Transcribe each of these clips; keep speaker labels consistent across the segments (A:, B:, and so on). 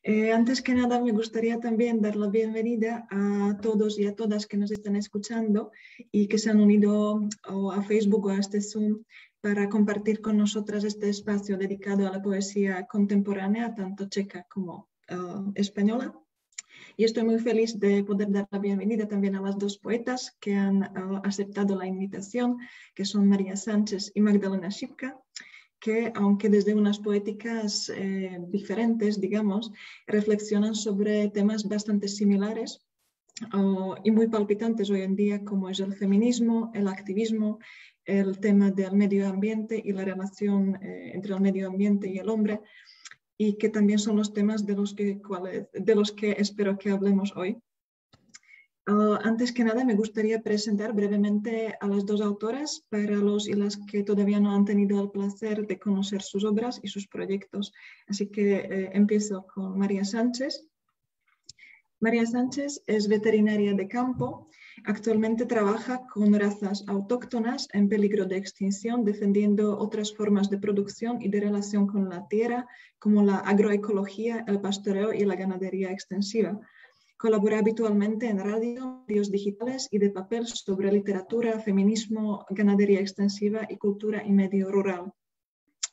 A: Antes que nada, me gustaría también dar la bienvenida a todos y a todas que nos están escuchando y que se han unido a Facebook o a este Zoom para compartir con nosotras este espacio dedicado a la poesía contemporánea, tanto checa como española. Y estoy muy feliz de poder dar la bienvenida también a las dos poetas que han aceptado la invitación, que son María Sánchez y Magdalena Šipka, que aunque desde unas poéticas diferentes, digamos, reflexionan sobre temas bastante similares y muy palpitantes hoy en día, como es el feminismo, el activismo, el tema del medio ambiente y la relación entre el medio ambiente y el hombre, y que también son los temas de los que espero que hablemos hoy. Antes que nada, me gustaría presentar brevemente a las dos autoras para los y las que todavía no han tenido el placer de conocer sus obras y sus proyectos. Así que empiezo con María Sánchez. María Sánchez es veterinaria de campo. Actualmente trabaja con razas autóctonas en peligro de extinción, defendiendo otras formas de producción y de relación con la tierra, como la agroecología, el pastoreo y la ganadería extensiva. Colabora habitualmente en radio, medios digitales y de papel sobre literatura, feminismo, ganadería extensiva y cultura y medio rural.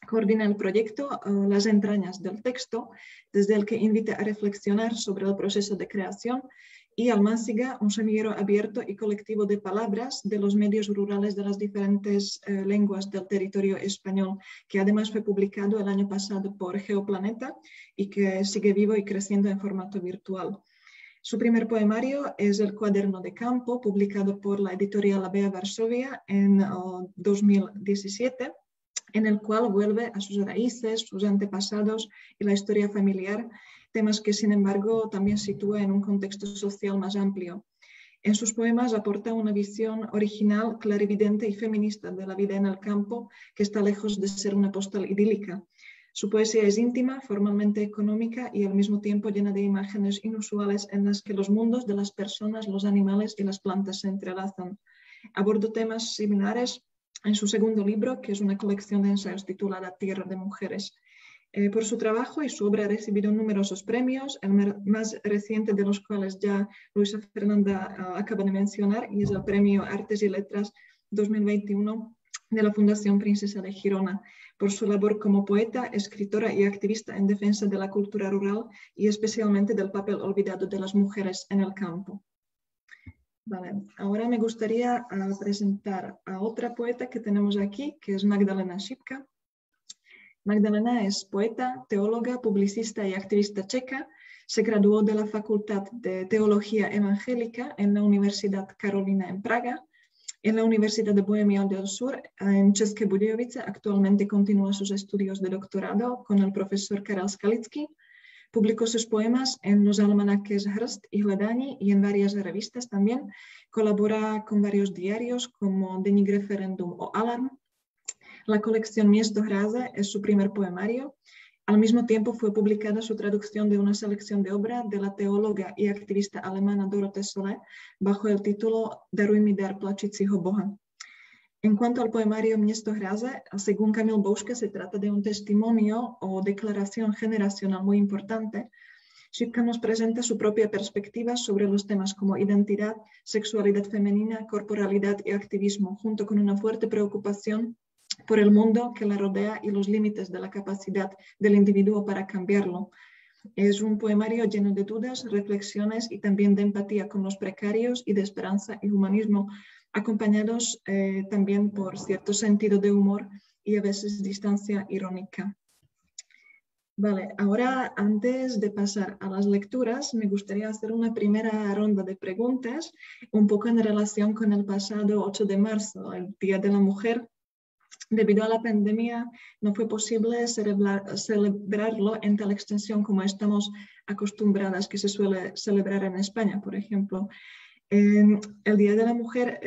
A: Coordina el proyecto Las entrañas del texto, desde el que invita a reflexionar sobre el proceso de creación, y Almáciga, un semillero abierto y colectivo de palabras de los medios rurales de las diferentes lenguas del territorio español, que además fue publicado el año pasado por Geoplaneta y que sigue vivo y creciendo en formato virtual. Su primer poemario es El cuaderno de campo, publicado por la editorial Abea Varsovia en 2017, en el cual vuelve a sus raíces, sus antepasados y la historia familiar, temas que sin embargo también sitúa en un contexto social más amplio. En sus poemas aporta una visión original, clarividente y feminista de la vida en el campo, que está lejos de ser una postal idílica. Su poesía es íntima, formalmente económica y al mismo tiempo llena de imágenes inusuales en las que los mundos de las personas, los animales y las plantas se entrelazan. Aborda temas similares en su segundo libro, que es una colección de ensayos titulada Tierra de Mujeres. Por su trabajo y su obra ha recibido numerosos premios, el más reciente de los cuales ya Luisa Fernanda acaba de mencionar, y es el Premio Artes y Letras 2021 de la Fundación Princesa de Girona, por su labor como poeta, escritora y activista en defensa de la cultura rural y especialmente del papel olvidado de las mujeres en el campo. Vale, ahora me gustaría presentar a otra poeta que tenemos aquí, que es Magdalena Šipka. Magdalena es poeta, teóloga, publicista y activista checa. Se graduó de la Facultad de Teología Evangélica en la Universidad Carolina en Praga. En la Universidad de Bohemia del Sur, en České Budějovice, actualmente continúa sus estudios de doctorado con el profesor Karel Skalický. Publicó sus poemas en los almanaques Hrst y Hledání y en varias revistas también. Colabora con varios diarios como Deník Referendum o Alarm. La colección Město hráze es su primer poemario. Al mismo tiempo fue publicada su traducción de una selección de obra de la teóloga y activista alemana Dorothee Solé bajo el título Daruj mi dar plačícího Boha. En cuanto al poemario Město hráze, según Kamil Bouška, se trata de un testimonio o declaración generacional muy importante. Šipka nos presenta su propia perspectiva sobre los temas como identidad, sexualidad femenina, corporalidad y activismo, junto con una fuerte preocupación por el mundo que la rodea y los límites de la capacidad del individuo para cambiarlo. Es un poemario lleno de dudas, reflexiones y también de empatía con los precarios y de esperanza y humanismo, acompañados también por cierto sentido de humor y a veces distancia irónica. Vale, ahora antes de pasar a las lecturas, me gustaría hacer una primera ronda de preguntas, un poco en relación con el pasado 8 de marzo, el Día de la Mujer. Debido a la pandemia, no fue posible celebrarlo en tal extensión como estamos acostumbradas que se suele celebrar en España, por ejemplo. El Día de la Mujer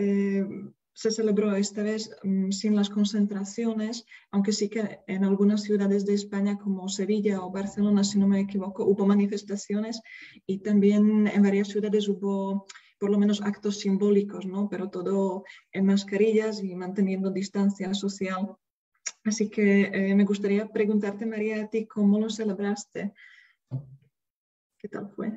A: se celebró esta vez sin las concentraciones, aunque sí que en algunas ciudades de España como Sevilla o Barcelona, si no me equivoco, hubo manifestaciones y también en varias ciudades hubo por lo menos actos simbólicos, ¿no? Pero todo en mascarillas y manteniendo distancia social. Así que me gustaría preguntarte, María, a ti, ¿cómo lo celebraste? ¿Qué tal fue?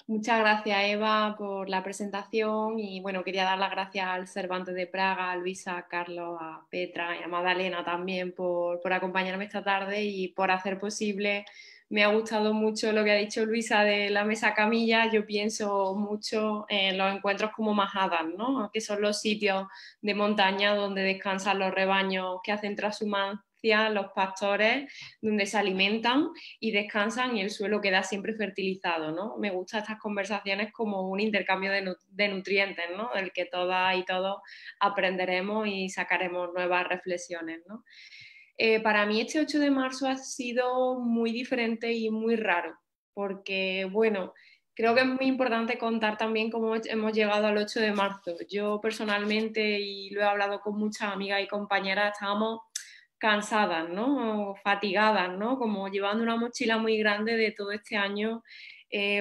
B: Muchas gracias, Eva, por la presentación y bueno, quería dar las gracias al Cervantes de Praga, a Luisa, a Carlos, a Petra y a Magdalena también por acompañarme esta tarde y por hacer posible. Me ha gustado mucho lo que ha dicho Luisa de la mesa camilla. Yo pienso mucho en los encuentros como majadas, ¿no? Que son los sitios de montaña donde descansan los rebaños que hacen transhumancia, los pastores, donde se alimentan y descansan y el suelo queda siempre fertilizado, ¿no? Me gustan estas conversaciones como un intercambio de nutrientes, ¿no? Del que todas y todos aprenderemos y sacaremos nuevas reflexiones, ¿no? Para mí este 8 de marzo ha sido muy diferente y muy raro, porque, bueno, creo que es muy importante contar también cómo hemos llegado al 8 de marzo. Yo personalmente, y lo he hablado con muchas amigas y compañeras, estábamos cansadas, ¿no? Fatigadas, ¿no? Como llevando una mochila muy grande de todo este año.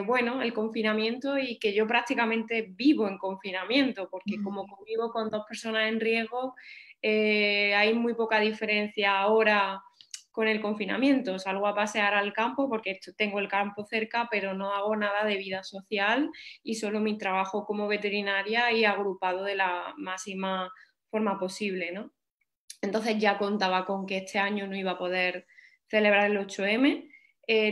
B: Bueno, el confinamiento y que yo prácticamente vivo en confinamiento, porque como convivo con 2 personas en riesgo, hay muy poca diferencia ahora con el confinamiento. Salgo a pasear al campo porque tengo el campo cerca, pero no hago nada de vida social y solo mi trabajo como veterinaria y agrupado de la máxima forma posible, ¿no? Entonces ya contaba con que este año no iba a poder celebrar el 8M.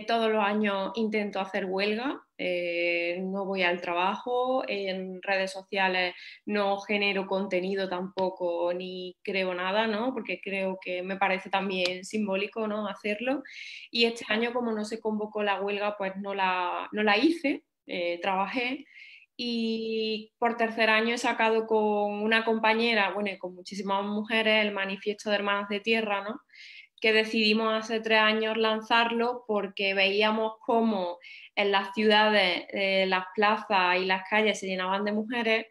B: Todos los años intento hacer huelga, no voy al trabajo, en redes sociales no genero contenido tampoco ni creo nada, ¿no? Porque creo que me parece también simbólico, ¿no? Hacerlo. Y este año, como no se convocó la huelga, pues no la hice, trabajé. Y por tercer año he sacado con una compañera, bueno, y con muchísimas mujeres, el manifiesto de Hermanas de Tierra, ¿no? Que decidimos hace 3 años lanzarlo porque veíamos cómo en las ciudades, las plazas y las calles se llenaban de mujeres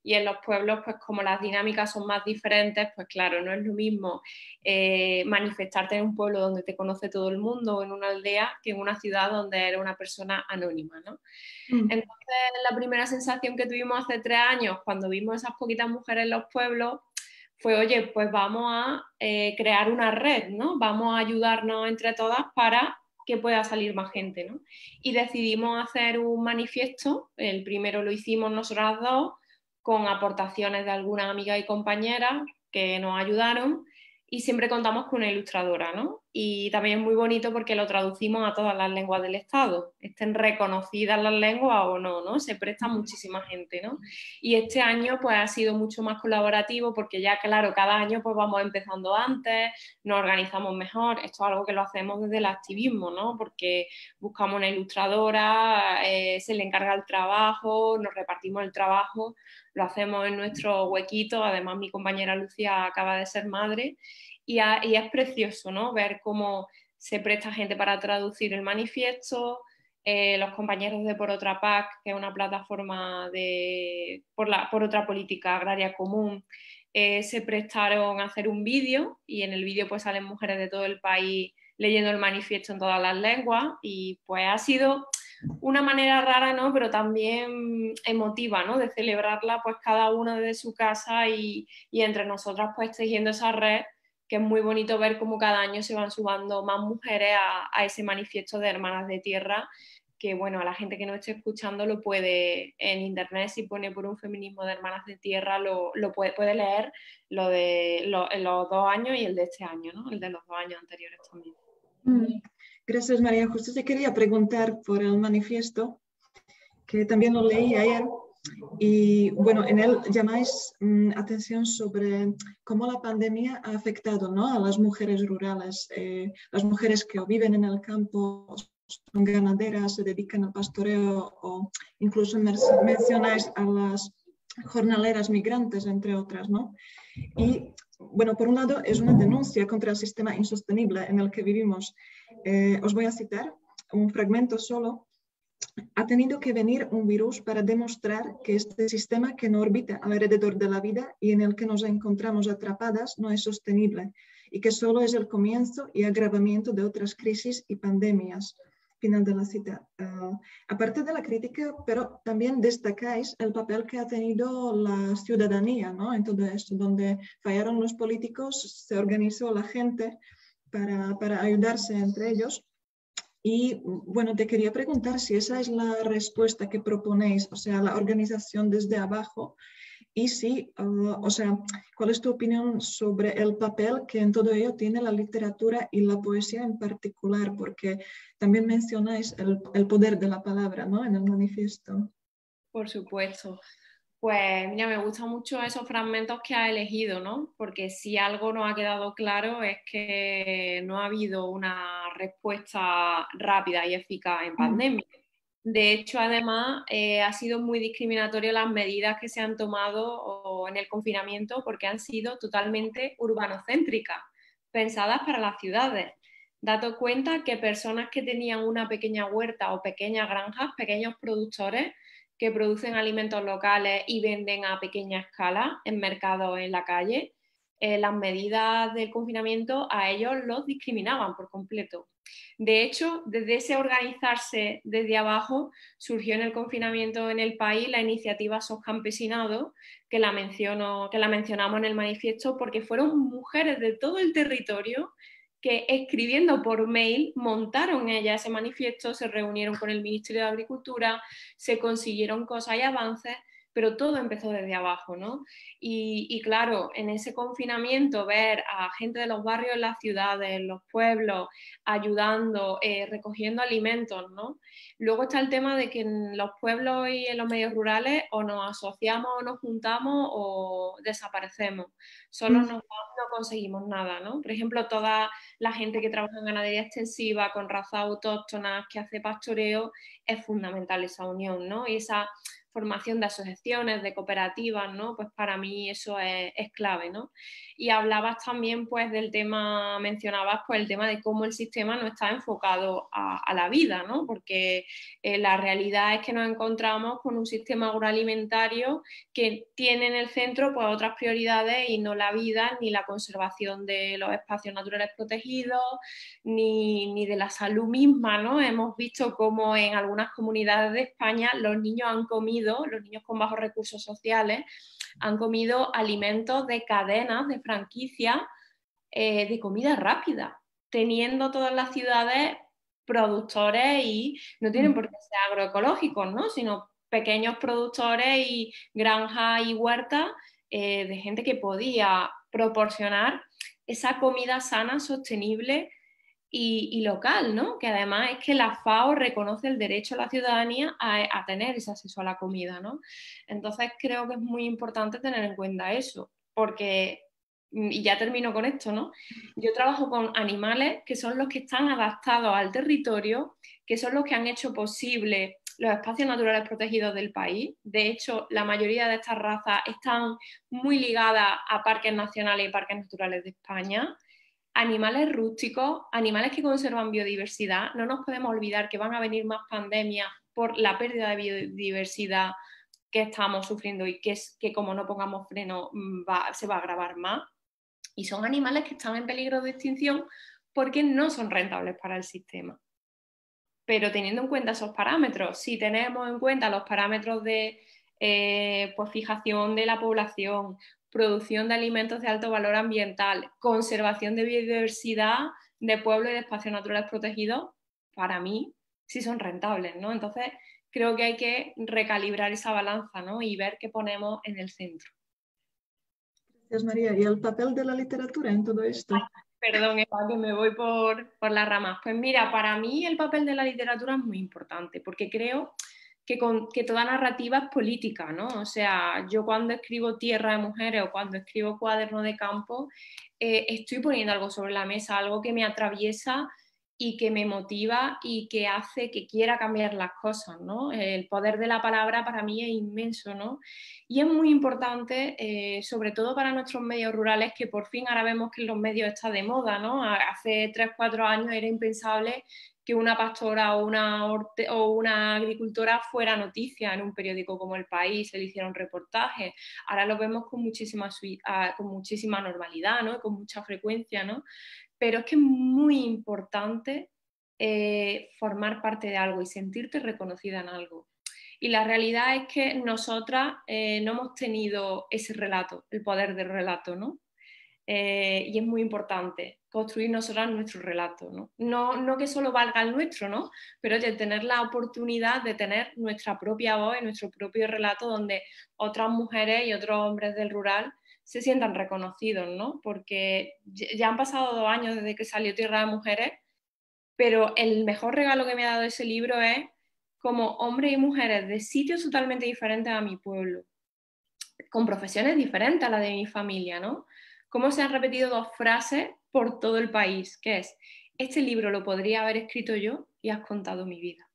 B: y en los pueblos, pues como las dinámicas son más diferentes, pues claro, no es lo mismo manifestarte en un pueblo donde te conoce todo el mundo o en una aldea que en una ciudad donde eres una persona anónima, ¿no? Entonces, la primera sensación que tuvimos hace 3 años, cuando vimos esas poquitas mujeres en los pueblos, fue, oye, pues vamos a crear una red, ¿no? Vamos a ayudarnos entre todas para que pueda salir más gente, ¿no? Y decidimos hacer un manifiesto, el primero lo hicimos nosotras dos, con aportaciones de algunas amigas y compañeras que nos ayudaron, y siempre contamos con una ilustradora, ¿no? Y también es muy bonito porque lo traducimos a todas las lenguas del Estado, estén reconocidas las lenguas o no, ¿no? Se presta muchísima gente, ¿no? Y este año pues ha sido mucho más colaborativo porque ya, claro, cada año pues vamos empezando antes, nos organizamos mejor, esto es algo que lo hacemos desde el activismo, ¿no? Porque buscamos una ilustradora, se le encarga el trabajo, nos repartimos el trabajo, lo hacemos en nuestro huequito, además mi compañera Lucía acaba de ser madre y es precioso, ¿no? Ver cómo se presta gente para traducir el manifiesto, los compañeros de Por Otra PAC, que es una plataforma por otra política agraria común, se prestaron a hacer un vídeo y en el vídeo pues salen mujeres de todo el país leyendo el manifiesto en todas las lenguas y pues ha sido una manera rara, ¿no? Pero también emotiva, ¿no? De celebrarla pues cada una desde su casa y entre nosotras pues tejiendo esa red, que es muy bonito ver cómo cada año se van sumando más mujeres a ese manifiesto de Hermanas de Tierra, que bueno, a la gente que no esté escuchando lo puede en internet, si pone por un feminismo de Hermanas de Tierra, lo puede leer lo de los 2 años y el de este año, ¿no? El de los 2 años anteriores también.
A: Gracias, María. Justo te quería preguntar por el manifiesto, que también lo leí ayer. Y bueno, en él llamáis atención sobre cómo la pandemia ha afectado, ¿no? A las mujeres rurales, las mujeres que o viven en el campo, son ganaderas, se dedican al pastoreo o incluso mencionáis a las jornaleras migrantes, entre otras, ¿no? Y bueno, por un lado es una denuncia contra el sistema insostenible en el que vivimos. Os voy a citar un fragmento solo. Ha tenido que venir un virus para demostrar que este sistema que no orbita alrededor de la vida y en el que nos encontramos atrapadas no es sostenible y que solo es el comienzo y agravamiento de otras crisis y pandemias. Final de la cita. Aparte de la crítica, pero también destacáis el papel que ha tenido la ciudadanía, ¿no? En todo esto, donde fallaron los políticos, se organizó la gente para ayudarse entre ellos. Y bueno, te quería preguntar si esa es la respuesta que proponéis, o sea, la organización desde abajo, y si, o sea, ¿cuál es tu opinión sobre el papel que en todo ello tiene la literatura y la poesía en particular? Porque también mencionáis el poder de la palabra, ¿no? En el manifiesto.
B: Por supuesto. Pues mira, me gustan mucho esos fragmentos que has elegido, ¿no? Porque si algo nos ha quedado claro es que no ha habido una respuesta rápida y eficaz en pandemia. De hecho, además, ha sido muy discriminatorio las medidas que se han tomado en el confinamiento porque han sido totalmente urbanocéntricas, pensadas para las ciudades. Date cuenta que personas que tenían una pequeña huerta o pequeñas granjas, pequeños productores que producen alimentos locales y venden a pequeña escala en mercados en la calle, las medidas del confinamiento a ellos los discriminaban por completo. De hecho, desde ese organizarse desde abajo surgió en el confinamiento en el país la iniciativa SOS Campesinado, que la mencionamos en el manifiesto, porque fueron mujeres de todo el territorio que escribiendo por mail montaron ellas ese manifiesto, se reunieron con el Ministerio de Agricultura, se consiguieron cosas y avances, pero todo empezó desde abajo, ¿no? Y claro, en ese confinamiento ver a gente de los barrios en las ciudades, en los pueblos, ayudando, recogiendo alimentos, ¿no? Luego está el tema de que en los pueblos y en los medios rurales o nos asociamos o nos juntamos o desaparecemos. Solo no conseguimos nada, ¿no? Por ejemplo, toda la gente que trabaja en ganadería extensiva, con razas autóctonas, que hace pastoreo, es fundamental esa unión, ¿no? Y esa formación de asociaciones, de cooperativas, ¿no? Pues para mí eso es clave, ¿no? Y hablabas también, pues, del tema, mencionabas, pues, el tema de cómo el sistema no está enfocado a la vida, ¿no? Porque la realidad es que nos encontramos con un sistema agroalimentario que tiene en el centro, pues, otras prioridades y no la vida ni la conservación de los espacios naturales protegidos, ni de la salud misma, ¿no? Hemos visto cómo en algunas comunidades de España los niños con bajos recursos sociales, han comido alimentos de cadenas, de franquicias, de comida rápida, teniendo todas las ciudades productores y no tienen por qué ser agroecológicos, ¿no? Sino pequeños productores y granjas y huertas de gente que podía proporcionar esa comida sana, sostenible y local, ¿no? Que además es que la FAO reconoce el derecho a la ciudadanía a tener ese acceso a la comida, ¿no? Entonces creo que es muy importante tener en cuenta eso, porque, y ya termino con esto, ¿no? Yo trabajo con animales que son los que están adaptados al territorio, que son los que han hecho posible los espacios naturales protegidos del país. De hecho, la mayoría de estas razas están muy ligadas a parques nacionales y parques naturales de España. Animales rústicos, animales que conservan biodiversidad. No nos podemos olvidar que van a venir más pandemias por la pérdida de biodiversidad que estamos sufriendo y que como no pongamos freno se va a agravar más. Y son animales que están en peligro de extinción porque no son rentables para el sistema. Pero teniendo en cuenta esos parámetros, si tenemos en cuenta los parámetros de pues fijación de la población, producción de alimentos de alto valor ambiental, conservación de biodiversidad de pueblos y de espacios naturales protegidos, para mí sí son rentables, ¿no? Entonces creo que hay que recalibrar esa balanza, ¿no? Y ver qué ponemos en el centro.
A: Gracias, María. ¿Y el papel de la literatura en todo esto?
B: Perdón, Eva, que me voy por las ramas. Pues mira, para mí el papel de la literatura es muy importante, porque creo que toda narrativa es política, ¿no? O sea, yo cuando escribo Tierra de Mujeres o cuando escribo Cuaderno de Campo, estoy poniendo algo sobre la mesa, algo que me atraviesa y que me motiva y que hace que quiera cambiar las cosas, ¿no? El poder de la palabra para mí es inmenso, ¿no? Y es muy importante, sobre todo para nuestros medios rurales, que por fin ahora vemos que en los medios está de moda, ¿no? Hace 3 o 4 años era impensable que una pastora o una agricultora fuera noticia en un periódico como El País, se le hicieron reportajes. Ahora lo vemos con muchísima normalidad, ¿no? Con mucha frecuencia, ¿no? Pero es que es muy importante formar parte de algo y sentirte reconocida en algo. Y la realidad es que nosotras no hemos tenido ese relato, el poder del relato, ¿no? Y es muy importante. construir nosotras nuestro relato, ¿no? No que solo valga el nuestro, ¿no? Pero de tener la oportunidad de tener nuestra propia voz y nuestro propio relato donde otras mujeres y otros hombres del rural se sientan reconocidos, ¿no? Porque ya han pasado 2 años desde que salió Tierra de Mujeres, pero el mejor regalo que me ha dado ese libro es como hombres y mujeres de sitios totalmente diferentes a mi pueblo, con profesiones diferentes a la de mi familia, ¿no? Cómo se han repetido 2 frases por todo el país, que es, este libro lo podría haber escrito yo y has contado mi vida.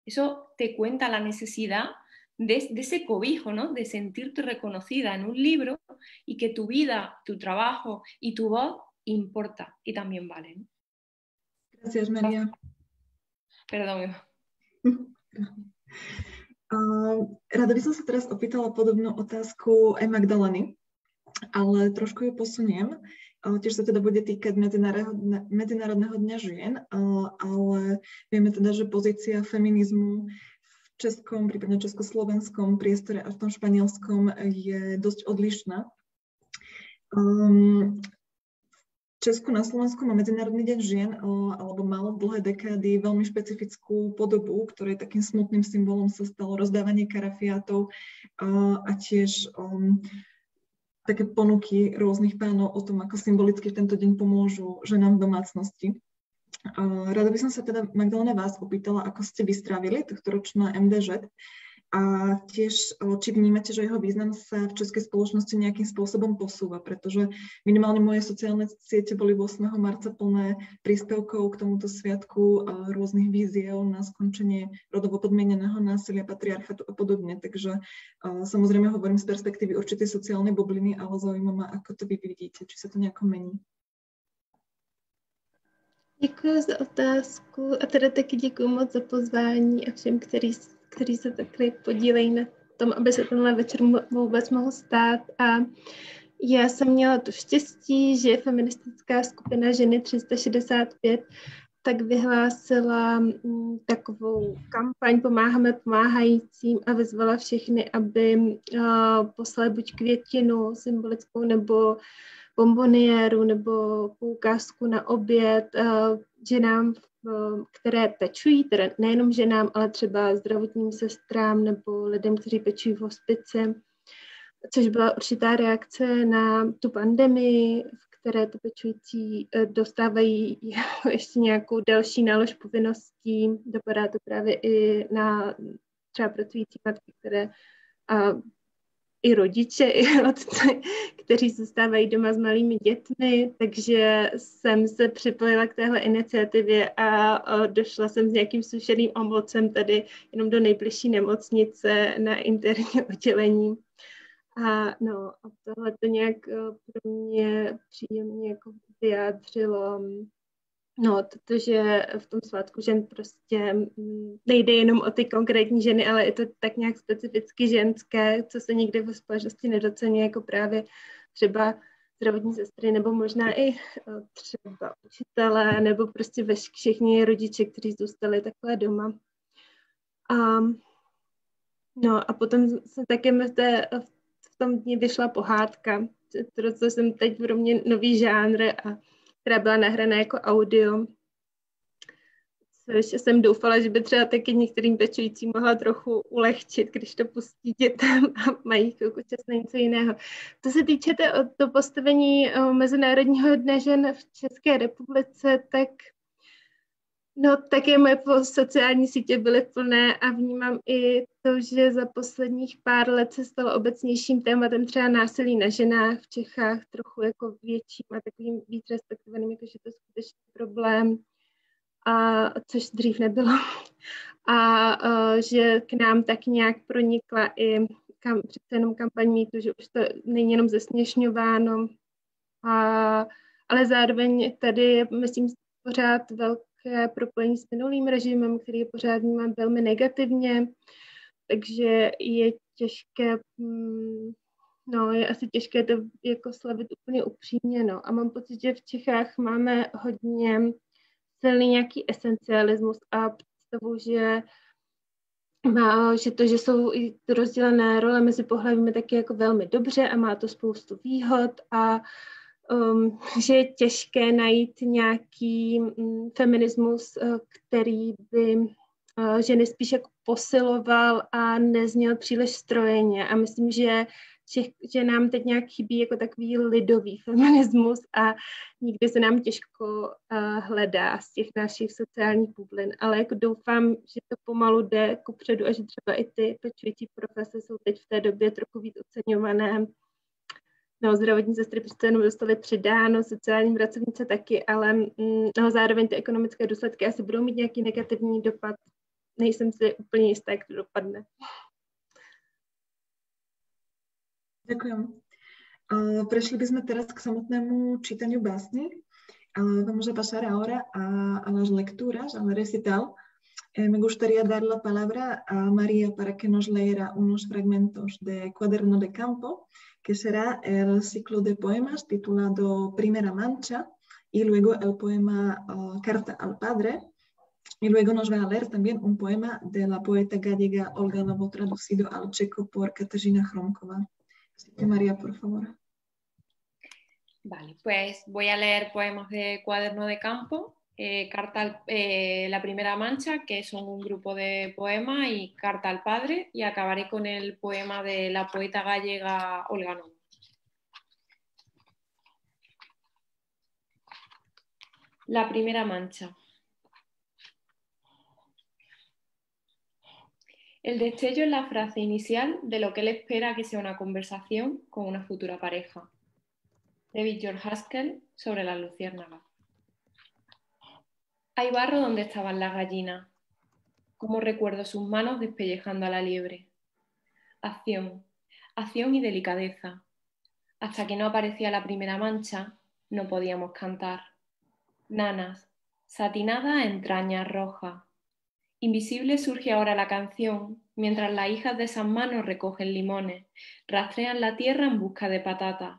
B: Eso te cuenta la necesidad de ese cobijo, ¿no? De sentirte reconocida en un libro y que tu vida, tu trabajo y tu voz importa y también vale, ¿no?
A: Gracias, Maria.
B: Perdón, Eva.
A: Rada by som sa teraz opýtala podobnú otázku aj Magdaleny, ale trošku ju posuniem. Tiež sa teda bude týkať Medzinárodného dňa žien, ale vieme teda, že pozícia feminizmu v českom, prípadne československom priestore a v tom španielskom je dosť odlišná. Česku na Slovensku má Medzinárodný deň žien, alebo mal dlhé dekády veľmi špecifickú podobu, ktorej takým smutným symbolom sa stalo rozdávanie karafiátov a tiež také ponuky rôznych pánov o tom, ako symbolicky v tento deň pomôžu ženám v domácnosti. Rada by som sa teda, Magdalena, vás opýtala, ako ste vystrávili tohto ročné MDŽ a tiež, či vnímate, že jeho význam sa v českej spoločnosti nejakým spôsobom posúva, pretože minimálne moje sociálne siete boli 8. marca plné príspevkov k tomuto sviatku a rôznych víziev na skončenie rodovo podmieneného násilia, patriarchatu a podobne. Takže samozrejme hovorím z perspektívy určitej sociálnej bubliny, ale zaujíma ma, ako to vy vidíte, či sa to nejako mení.
C: Děkuji za otázku a teda taky děkuji moc za pozvání a všem, kteří se takhle podílejí na tom, aby se tenhle večer vůbec mohl stát. A já jsem měla to štěstí, že feministická skupina Ženy 365 tak vyhlásila takovou kampaň Pomáháme pomáhajícím a vyzvala všechny, aby poslali buď květinu symbolickou nebo bomboniéru nebo poukázku na oběd ženám, které pečují, teda nejenom ženám, ale třeba zdravotním sestrám nebo lidem, kteří pečují v hospici, což byla určitá reakce na tu pandemii, v které to pečující dostávají ještě nějakou další nálož povinností. Dopadá to právě i na třeba pracující matky, které i rodiče, i otci, kteří zůstávají doma s malými dětmi, takže jsem se připojila k téhle iniciativě a došla jsem s nějakým sušeným omocem tady jenom do nejbližší nemocnice na interní oddělení. A tohle to nějak pro mě příjemně jako vyjádřilo protože v tom svátku žen prostě nejde jenom o ty konkrétní ženy, ale je to tak nějak specificky ženské, co se nikdy ve společnosti nedocení, jako právě třeba zdravotní sestry, nebo možná i třeba učitelé, nebo prostě všichni rodiče, kteří zůstali takhle doma. A potom se také v tom dni vyšla pohádka, co jsem teď pro mě nový žánr, která byla nahraná jako audio, což jsem doufala, že by třeba taky některým pečujícím mohla trochu ulehčit, když to pustí dětem a mají chvilku čas na něco jiného. Co se týče to postavení Mezinárodního dne žen v České republice, tak také moje sociální sítě byly plné a vnímám i to, že za posledních pár let se stalo obecnějším tématem třeba násilí na ženách v Čechách trochu jako větším a takovým víc respektovaným, jakože to je skutečný problém, což dřív nebylo. A že k nám tak nějak pronikla i přece jenom kampaň mýtu, že už to není jenom zesměšňováno, ale zároveň tady je, myslím, pořád velké propojení s minulým režimem, který je pořád vnímán velmi negativně, takže je těžké, je asi těžké to jako slavit úplně upřímně, A mám pocit, že v Čechách máme hodně silný nějaký esencialismus a představu, že jsou i rozdělené role mezi pohlavími taky jako velmi dobře a má to spoustu výhod a že je těžké najít nějaký feminismus, který by ženy spíš jako posiloval a nezněl příliš strojeně. A myslím, že nám teď nějak chybí jako takový lidový feminismus a nikdy se nám těžko hledá z těch našich sociálních bublin. Ale jako doufám, že to pomalu jde kupředu a že třeba i ty pečující profese jsou teď v té době trochu víc oceňované. No, zdravotní sestry prostě jenom dostali přidáno, sociální pracovnice taky, ale zároveň ty ekonomické důsledky asi budou mít nějaký negativní dopad. Nejsem si úplně jistá, jak to dopadne.
A: Ďakujem. Prešli by sme teraz k samotnému čítaniu básni. Vamos a pasar ahora a las lecturas, al recital. Me gustaría dar la palabra a María para que nos leyera unos fragmentos de Cuaderno de Campo, que será el ciclo de poemas titulado Primera Mancha, y luego el poema Carta al Padre, y luego nos va a leer también un poema de la poeta gallega Olga Lobo, traducido al checo por Kateřina Chromková. Así que María, por favor.
B: Vale, pues voy a leer poemas de Cuaderno de Campo, La Primera Mancha, que son un grupo de poemas, y Carta al Padre, y acabaré con el poema de la poeta gallega Olga Lobo. La Primera Mancha. El destello es la frase inicial de lo que él espera que sea una conversación con una futura pareja. David George Haskell sobre las luciérnagas. Hay barro donde estaban las gallinas. Cómo recuerdo sus manos despellejando a la liebre. Acción, acción y delicadeza. Hasta que no aparecía la primera mancha, no podíamos cantar. Nanas, satinadas a entrañas rojas. Invisible surge ahora la canción, mientras las hijas de esas manos recogen limones, rastrean la tierra en busca de patatas,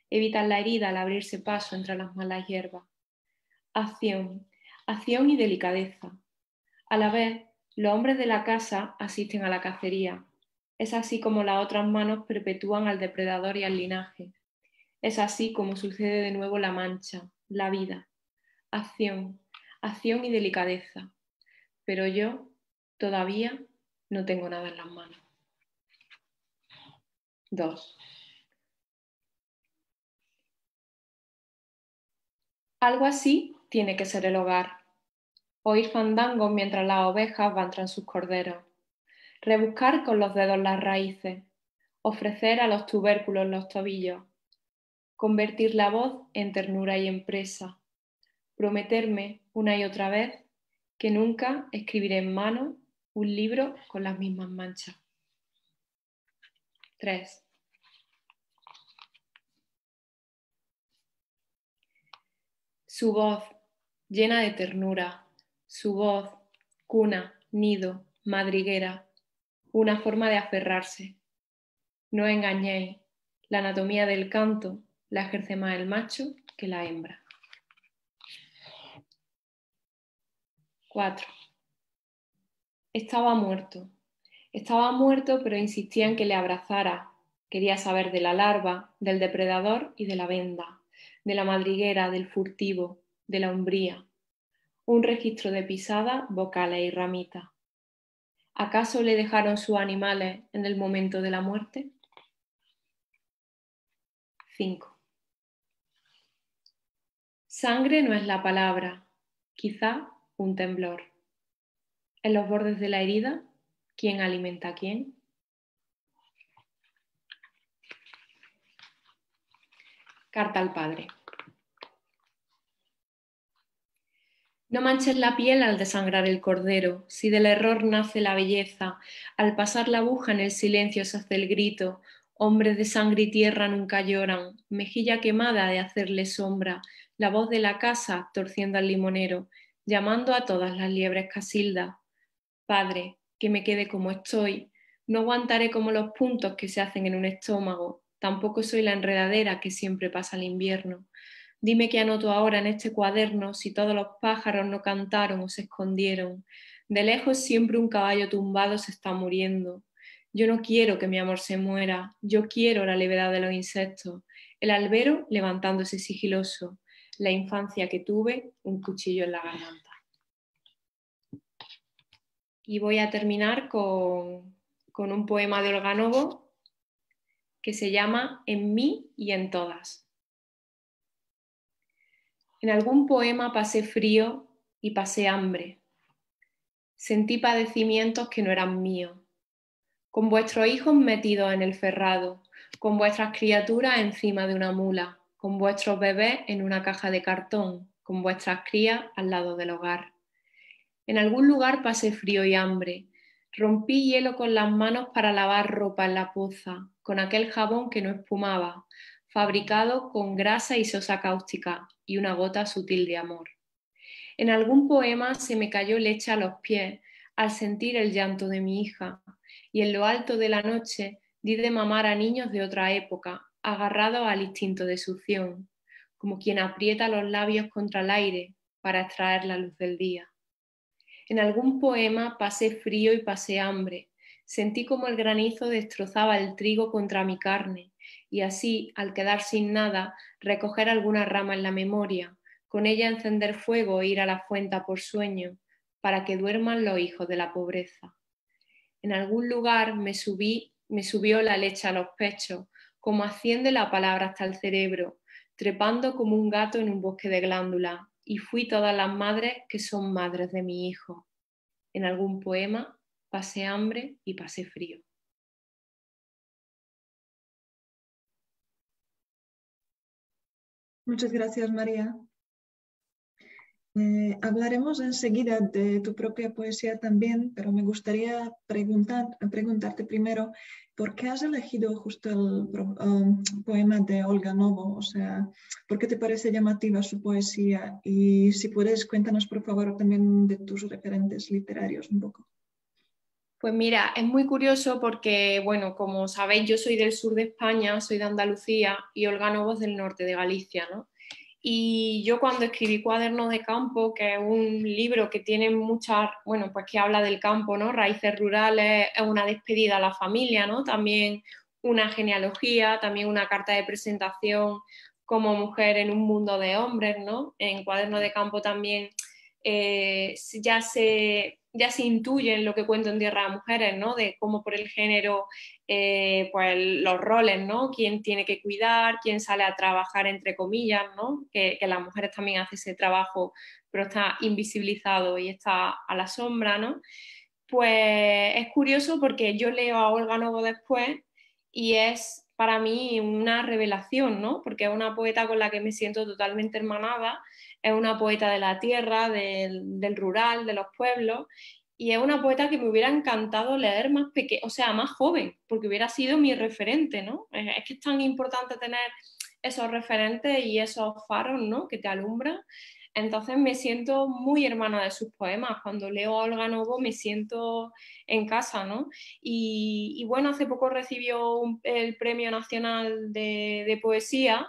B: evitan la herida al abrirse paso entre las malas hierbas. Acción, acción y delicadeza. A la vez, los hombres de la casa asisten a la cacería. Es así como las otras manos perpetúan al depredador y al linaje. Es así como sucede de nuevo la mancha, la vida. Acción, acción y delicadeza. Pero yo todavía no tengo nada en las manos. 2. Algo así tiene que ser el hogar. Oír fandangos mientras las ovejas van tras sus corderos. Rebuscar con los dedos las raíces. Ofrecer a los tubérculos los tobillos. Convertir la voz en ternura y en presa. Prometerme una y otra vez que nunca escribiré en mano un libro con las mismas manchas. 3. Su voz, llena de ternura, su voz, cuna, nido, madriguera, una forma de aferrarse. No engañéis, la anatomía del canto la ejerce más el macho que la hembra. 4. Estaba muerto, pero insistía en que le abrazara. Quería saber de la larva, del depredador y de la venda, de la madriguera, del furtivo, de la umbría. Un registro de pisadas, vocales y ramitas. ¿Acaso le dejaron sus animales en el momento de la muerte? 5. Sangre no es la palabra, quizá un temblor. En los bordes de la herida, ¿quién alimenta a quién? Carta al Padre. No manches la piel al desangrar el cordero, si del error nace la belleza, al pasar la aguja en el silencio se hace el grito, hombres de sangre y tierra nunca lloran, mejilla quemada de hacerle sombra, la voz de la casa torciendo al limonero, llamando a todas las liebres casildas. Padre, que me quede como estoy, no aguantaré como los puntos que se hacen en un estómago, tampoco soy la enredadera que siempre pasa el invierno. Dime qué anoto ahora en este cuaderno si todos los pájaros no cantaron o se escondieron. De lejos siempre un caballo tumbado se está muriendo. Yo no quiero que mi amor se muera, yo quiero la levedad de los insectos, el albero levantándose sigiloso, la infancia que tuve, un cuchillo en la garganta. Y voy a terminar con un poema de Olga Novo que se llama En mí y en todas. En algún poema pasé frío y pasé hambre. Sentí padecimientos que no eran míos. Con vuestros hijos metidos en el ferrado, con vuestras criaturas encima de una mula, con vuestros bebés en una caja de cartón, con vuestras crías al lado del hogar. En algún lugar pasé frío y hambre. Rompí hielo con las manos para lavar ropa en la poza, con aquel jabón que no espumaba, fabricado con grasa y sosa cáustica y una gota sutil de amor. En algún poema se me cayó leche a los pies al sentir el llanto de mi hija, y en lo alto de la noche di de mamar a niños de otra época, agarrados al instinto de succión, como quien aprieta los labios contra el aire para extraer la luz del día. En algún poema pasé frío y pasé hambre, sentí como el granizo destrozaba el trigo contra mi carne, y así, al quedar sin nada, recoger alguna rama en la memoria, con ella encender fuego e ir a la fuente por sueño, para que duerman los hijos de la pobreza. En algún lugar me subió la leche a los pechos, como asciende la palabra hasta el cerebro, trepando como un gato en un bosque de glándulas, y fui todas las madres que son madres de mi hijo. En algún poema pasé hambre y pasé frío.
A: Muchas gracias, María. Hablaremos enseguida de tu propia poesía también, pero me gustaría preguntarte primero por qué has elegido justo el poema de Olga Novo, o sea, ¿por qué te parece llamativa su poesía? Y si puedes, cuéntanos por favor también de tus referentes literarios un poco.
B: Pues mira, es muy curioso porque, bueno, como sabéis, yo soy del sur de España, soy de Andalucía y Olga Novo es del norte de Galicia, ¿no? Y yo cuando escribí Cuadernos de Campo, que es un libro que tiene muchas, bueno, pues que habla del campo, ¿no? Raíces rurales, es una despedida a la familia, ¿no? También una genealogía, también una carta de presentación como mujer en un mundo de hombres, ¿no? En Cuadernos de Campo también ya se intuye en lo que cuento en Tierra de Mujeres, ¿no? De cómo por el género, pues los roles, ¿no? Quién tiene que cuidar, quién sale a trabajar, entre comillas, ¿no? Que las mujeres también hacen ese trabajo, pero está invisibilizado y está a la sombra, ¿no? Pues es curioso porque yo leo a Olga Novo después y es para mí una revelación, ¿no? Porque es una poeta con la que me siento totalmente hermanada, es una poeta de la tierra, del rural, de los pueblos, y es una poeta que me hubiera encantado leer más pequeña, o sea, más joven, porque hubiera sido mi referente, ¿no? Es que es tan importante tener esos referentes y esos faros, ¿no? Que te alumbran. Entonces me siento muy hermana de sus poemas. Cuando leo a Olga Novo me siento en casa, ¿no? Y bueno, hace poco recibió el Premio Nacional de Poesía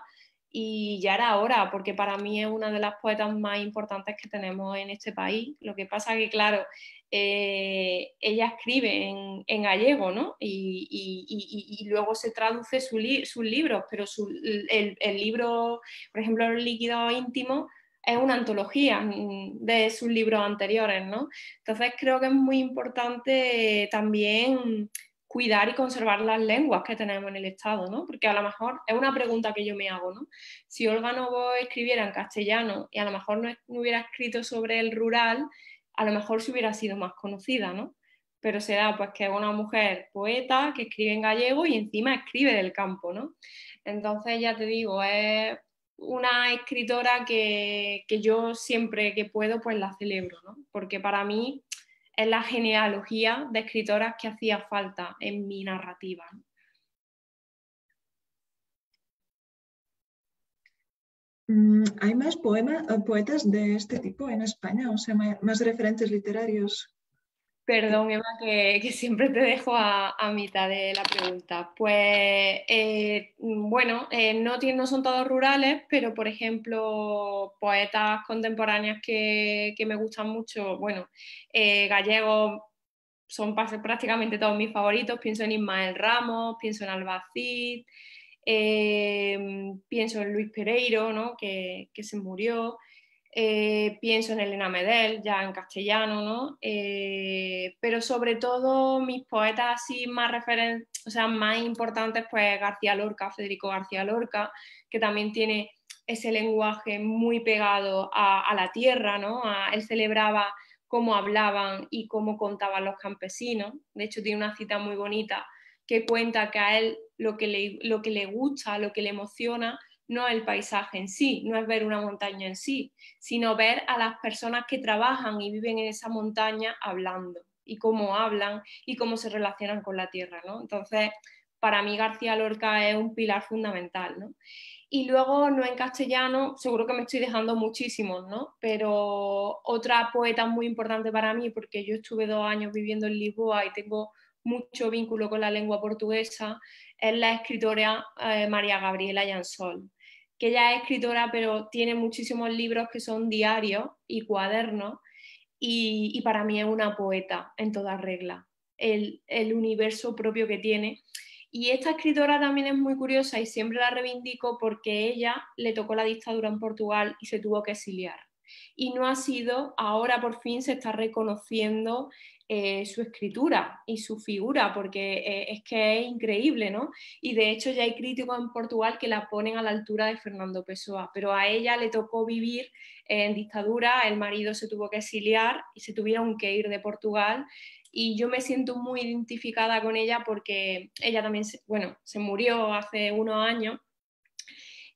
B: y ya era hora, porque para mí es una de las poetas más importantes que tenemos en este país. Lo que pasa que, claro, ella escribe en gallego, ¿no? Y luego se traduce sus libros, pero el libro, por ejemplo, El líquido íntimo, es una antología de sus libros anteriores, ¿no? Entonces creo que es muy importante también cuidar y conservar las lenguas que tenemos en el Estado, ¿no? Porque a lo mejor es una pregunta que yo me hago, ¿no? Si Olga Novo escribiera en castellano y a lo mejor no hubiera escrito sobre el rural, a lo mejor se hubiera sido más conocida, ¿no? Pero se da pues que es una mujer poeta que escribe en gallego y encima escribe del campo, ¿no? Entonces ya te digo, es una escritora que yo siempre que puedo pues la celebro, ¿no? Porque para mí es la genealogía de escritoras que hacía falta en mi narrativa, ¿no?
A: ¿Hay más poetas de este tipo en España? O sea, más referentes literarios.
B: Perdón, Eva, que siempre te dejo a mitad de la pregunta. Pues bueno, no son todos rurales, pero por ejemplo, poetas contemporáneas que me gustan mucho, bueno, gallegos son prácticamente todos mis favoritos. Pienso en Ismael Ramos, pienso en Albacid, Pienso en Luis Pereiro, ¿no? que se murió. Pienso en Elena Medel, ya en castellano, ¿no? Pero sobre todo mis poetas así más más importantes, pues García Lorca, Federico García Lorca, que también tiene ese lenguaje muy pegado a la tierra, ¿no? Él celebraba cómo hablaban y cómo contaban los campesinos. De hecho, tiene una cita muy bonita que cuenta que a él lo que le gusta, lo que le emociona, no es el paisaje en sí, no es ver una montaña en sí, sino ver a las personas que trabajan y viven en esa montaña hablando, y cómo hablan y cómo se relacionan con la tierra, ¿no? Entonces, para mí García Lorca es un pilar fundamental, ¿no? Y luego, no en castellano, seguro que me estoy dejando muchísimos, ¿no? Pero otra poeta muy importante para mí, porque yo estuve 2 años viviendo en Lisboa y tengo mucho vínculo con la lengua portuguesa, es la escritora María Gabriela Jansol, que ella es escritora, pero tiene muchísimos libros que son diarios y cuadernos, y para mí es una poeta en toda regla, el universo propio que tiene. Y esta escritora también es muy curiosa y siempre la reivindico porque ella le tocó la dictadura en Portugal y se tuvo que exiliar. Y no ha sido, ahora por fin se está reconociendo su escritura y su figura, porque es que es increíble, ¿no? Y de hecho ya hay críticos en Portugal que la ponen a la altura de Fernando Pessoa, pero a ella le tocó vivir en dictadura, el marido se tuvo que exiliar y se tuvieron que ir de Portugal, y yo me siento muy identificada con ella porque ella también, se murió hace unos años,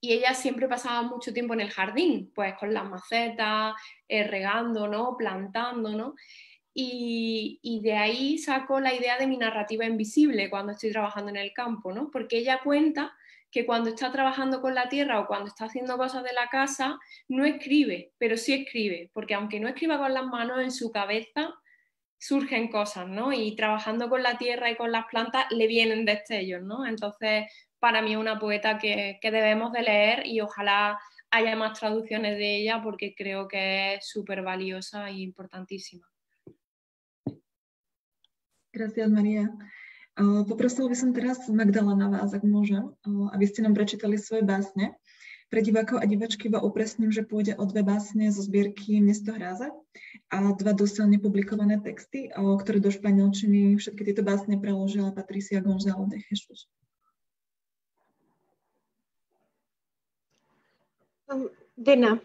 B: y ella siempre pasaba mucho tiempo en el jardín, pues con las macetas, regando, ¿no? Plantando, ¿no? Y de ahí saco la idea de mi narrativa invisible cuando estoy trabajando en el campo, ¿no? Porque ella cuenta que cuando está trabajando con la tierra o cuando está haciendo cosas de la casa, no escribe, pero sí escribe, porque aunque no escriba con las manos, en su cabeza surgen cosas, ¿no? Y trabajando con la tierra y con las plantas le vienen destellos, ¿no? Entonces, para mí es una poeta que debemos de leer, y ojalá haya más traducciones de ella porque creo que es súper valiosa e importantísima.
A: Gracias, Maria. Poprosila by som teraz Magdalena vás, ak môžem, aby ste nám prečítali svoje básne. Pre divákov a divačky iba upresním, že pôjde o 2 básne zo zbierky Město hráze a 2 dosiaľ nepublikované texty, ktoré do španielčiny všetky tieto básne preložila Patricia González de Jesus.
C: Vina.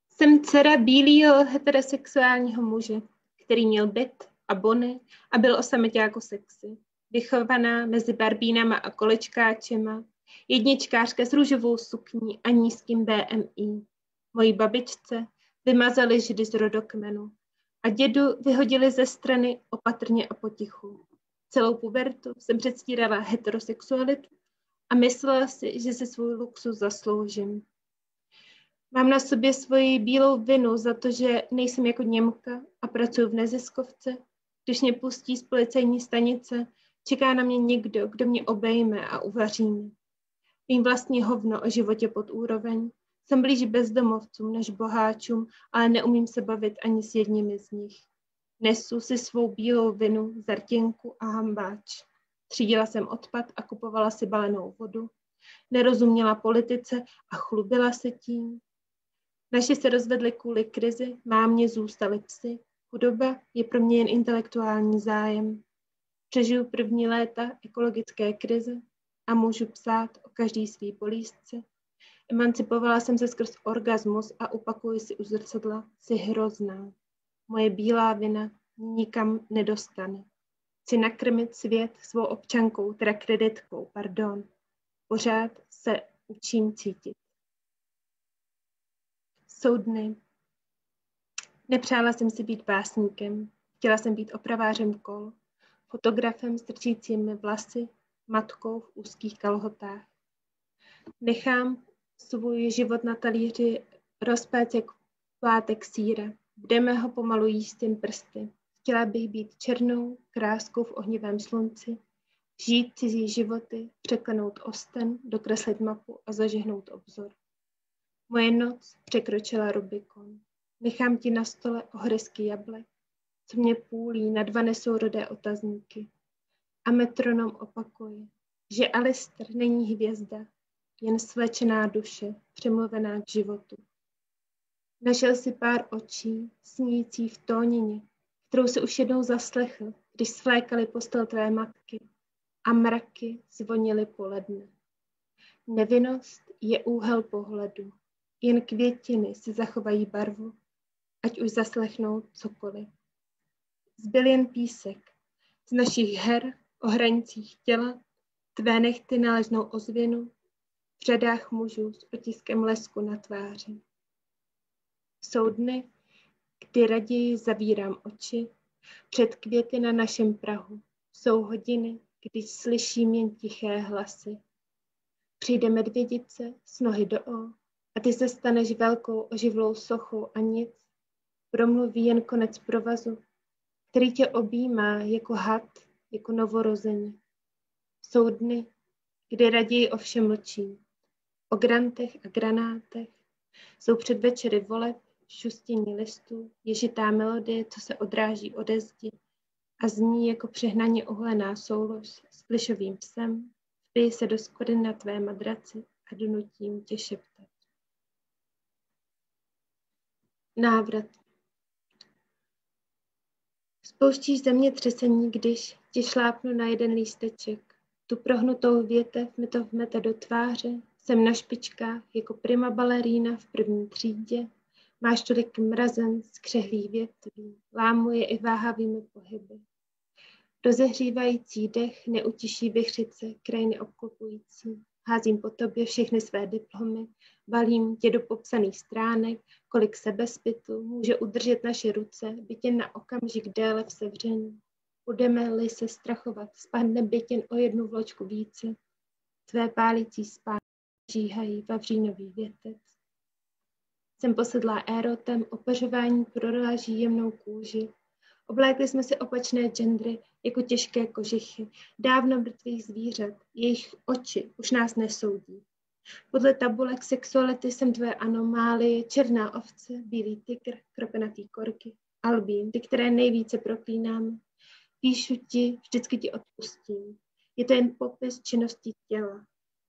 C: Jsem dcera bílého heterosexuálního muže, který měl byt a bony a byl osaměťáko sexy. Vychovaná mezi barbínama a kolečkáčema, jedničkářka s růžovou sukní a nízkým BMI. Mojí babičce vymazali židy z rodokmenu a dědu vyhodili ze strany opatrně a potichu. Celou pubertu jsem předstírala heterosexualitu a myslela si, že si svůj luxus zasloužím. Mám na sobě svoji bílou vinu za to, že nejsem jako Němka a pracuji v neziskovce. Když mě pustí z policejní stanice, čeká na mě někdo, kdo mě obejme a uvaří mě. Vím vlastní hovno o životě pod úroveň. Jsem blíž bezdomovcům než boháčům, ale neumím se bavit ani s jedním z nich. Nesu si svou bílou vinu, zartěnku a hambáč. Třídila jsem odpad a kupovala si balenou vodu. Nerozuměla politice a chlubila se tím. Naši se rozvedli kvůli krizi, mámě zůstaly psy. Chudoba je pro mě jen intelektuální zájem. Přežiju první léta ekologické krize a můžu psát o každý svý bolístce. Emancipovala jsem se skrz orgasmus a opakuji si u zrcadla, jsi hrozná. Moje bílá vina nikam nedostane. Chci nakrmit svět svou občankou, teda kreditkou, pardon. Pořád se učím cítit. Jsou dny. Nepřála jsem si být básníkem. Chtěla jsem být opravářem kol, fotografem s trčícími vlasy, matkou v úzkých kalhotách. Nechám svůj život na talíři rozpéct jak plátek sýra. Budeme ho pomalu jíst jen prsty. Chtěla bych být černou kráskou v ohnivém slunci, žít cizí životy, překlenout osten, dokreslit mapu a zažehnout obzor. Moje noc překročila Rubikon. Nechám ti na stole ohrysky jablek, co mě půlí na 2 nesourodé otazníky. A metronom opakuje. že Alister není hvězda, jen svlečená duše, přemluvená k životu. Našel si pár očí, sníjící v tónině, kterou si už jednou zaslechl, když svlékali postel tvé matky a mraky zvonily poledne. Nevinnost je úhel pohledu, jen květiny si zachovají barvu, ať už zaslechnou cokoliv. Zbyl jen písek z našich her o hranicích těla, tvé nehty naleznou ozvěnu v řadách mužů s otiskem lesku na tváři. Jsou dny, kdy raději zavírám oči před květy na našem prahu. Jsou hodiny, když slyším jen tiché hlasy. Přijde medvědice s nohy do O a ty se staneš velkou oživlou sochou a nic. Promluví jen konec provazu, který tě objímá jako had, jako novorozeně. Jsou dny, kdy raději ovšem mlčím. O grantech a granátech jsou předvečery voleb, šustění listů, ježitá melodie, co se odráží ode zdi a zní jako přehnaně ohlená soulož s plišovým psem, vpije se do skvrny na tvé madraci a donutím tě šeptat. Návrat. Spouštíš zemětřesení, když tě šlápnu na jeden lísteček. Tu prohnutou větev mi to vmete do tváře, jsem na špičkách jako prima balerína v první třídě. Máš tolik mrazen z křehlých větví, lámu je i váhavými pohyby. Rozehřívající dech neutiší vichřice, krajiny obklopující. Házím po tobě všechny své diplomy, balím tě do popsaných stránek, kolik sebezpytu může udržet naše ruce, byť jen na okamžik déle v sevření. Budeme-li se strachovat, spadne byt jen o jednu vločku více. Tvé pálící spánky žíhají vavřínový větec. Jsem posedlá érotem, opařování proráží jemnou kůži. Oblékli jsme si opačné gendry jako těžké kožichy, dávno mrtvých zvířat, jejich oči už nás nesoudí. Podle tabulek sexuality jsem tvoje anomálie, černá ovce, bílý tygr, kropenatý korky, albín, ty, které nejvíce proklínáme. Píšu ti, vždycky ti odpustím. Je to jen popis činnosti těla.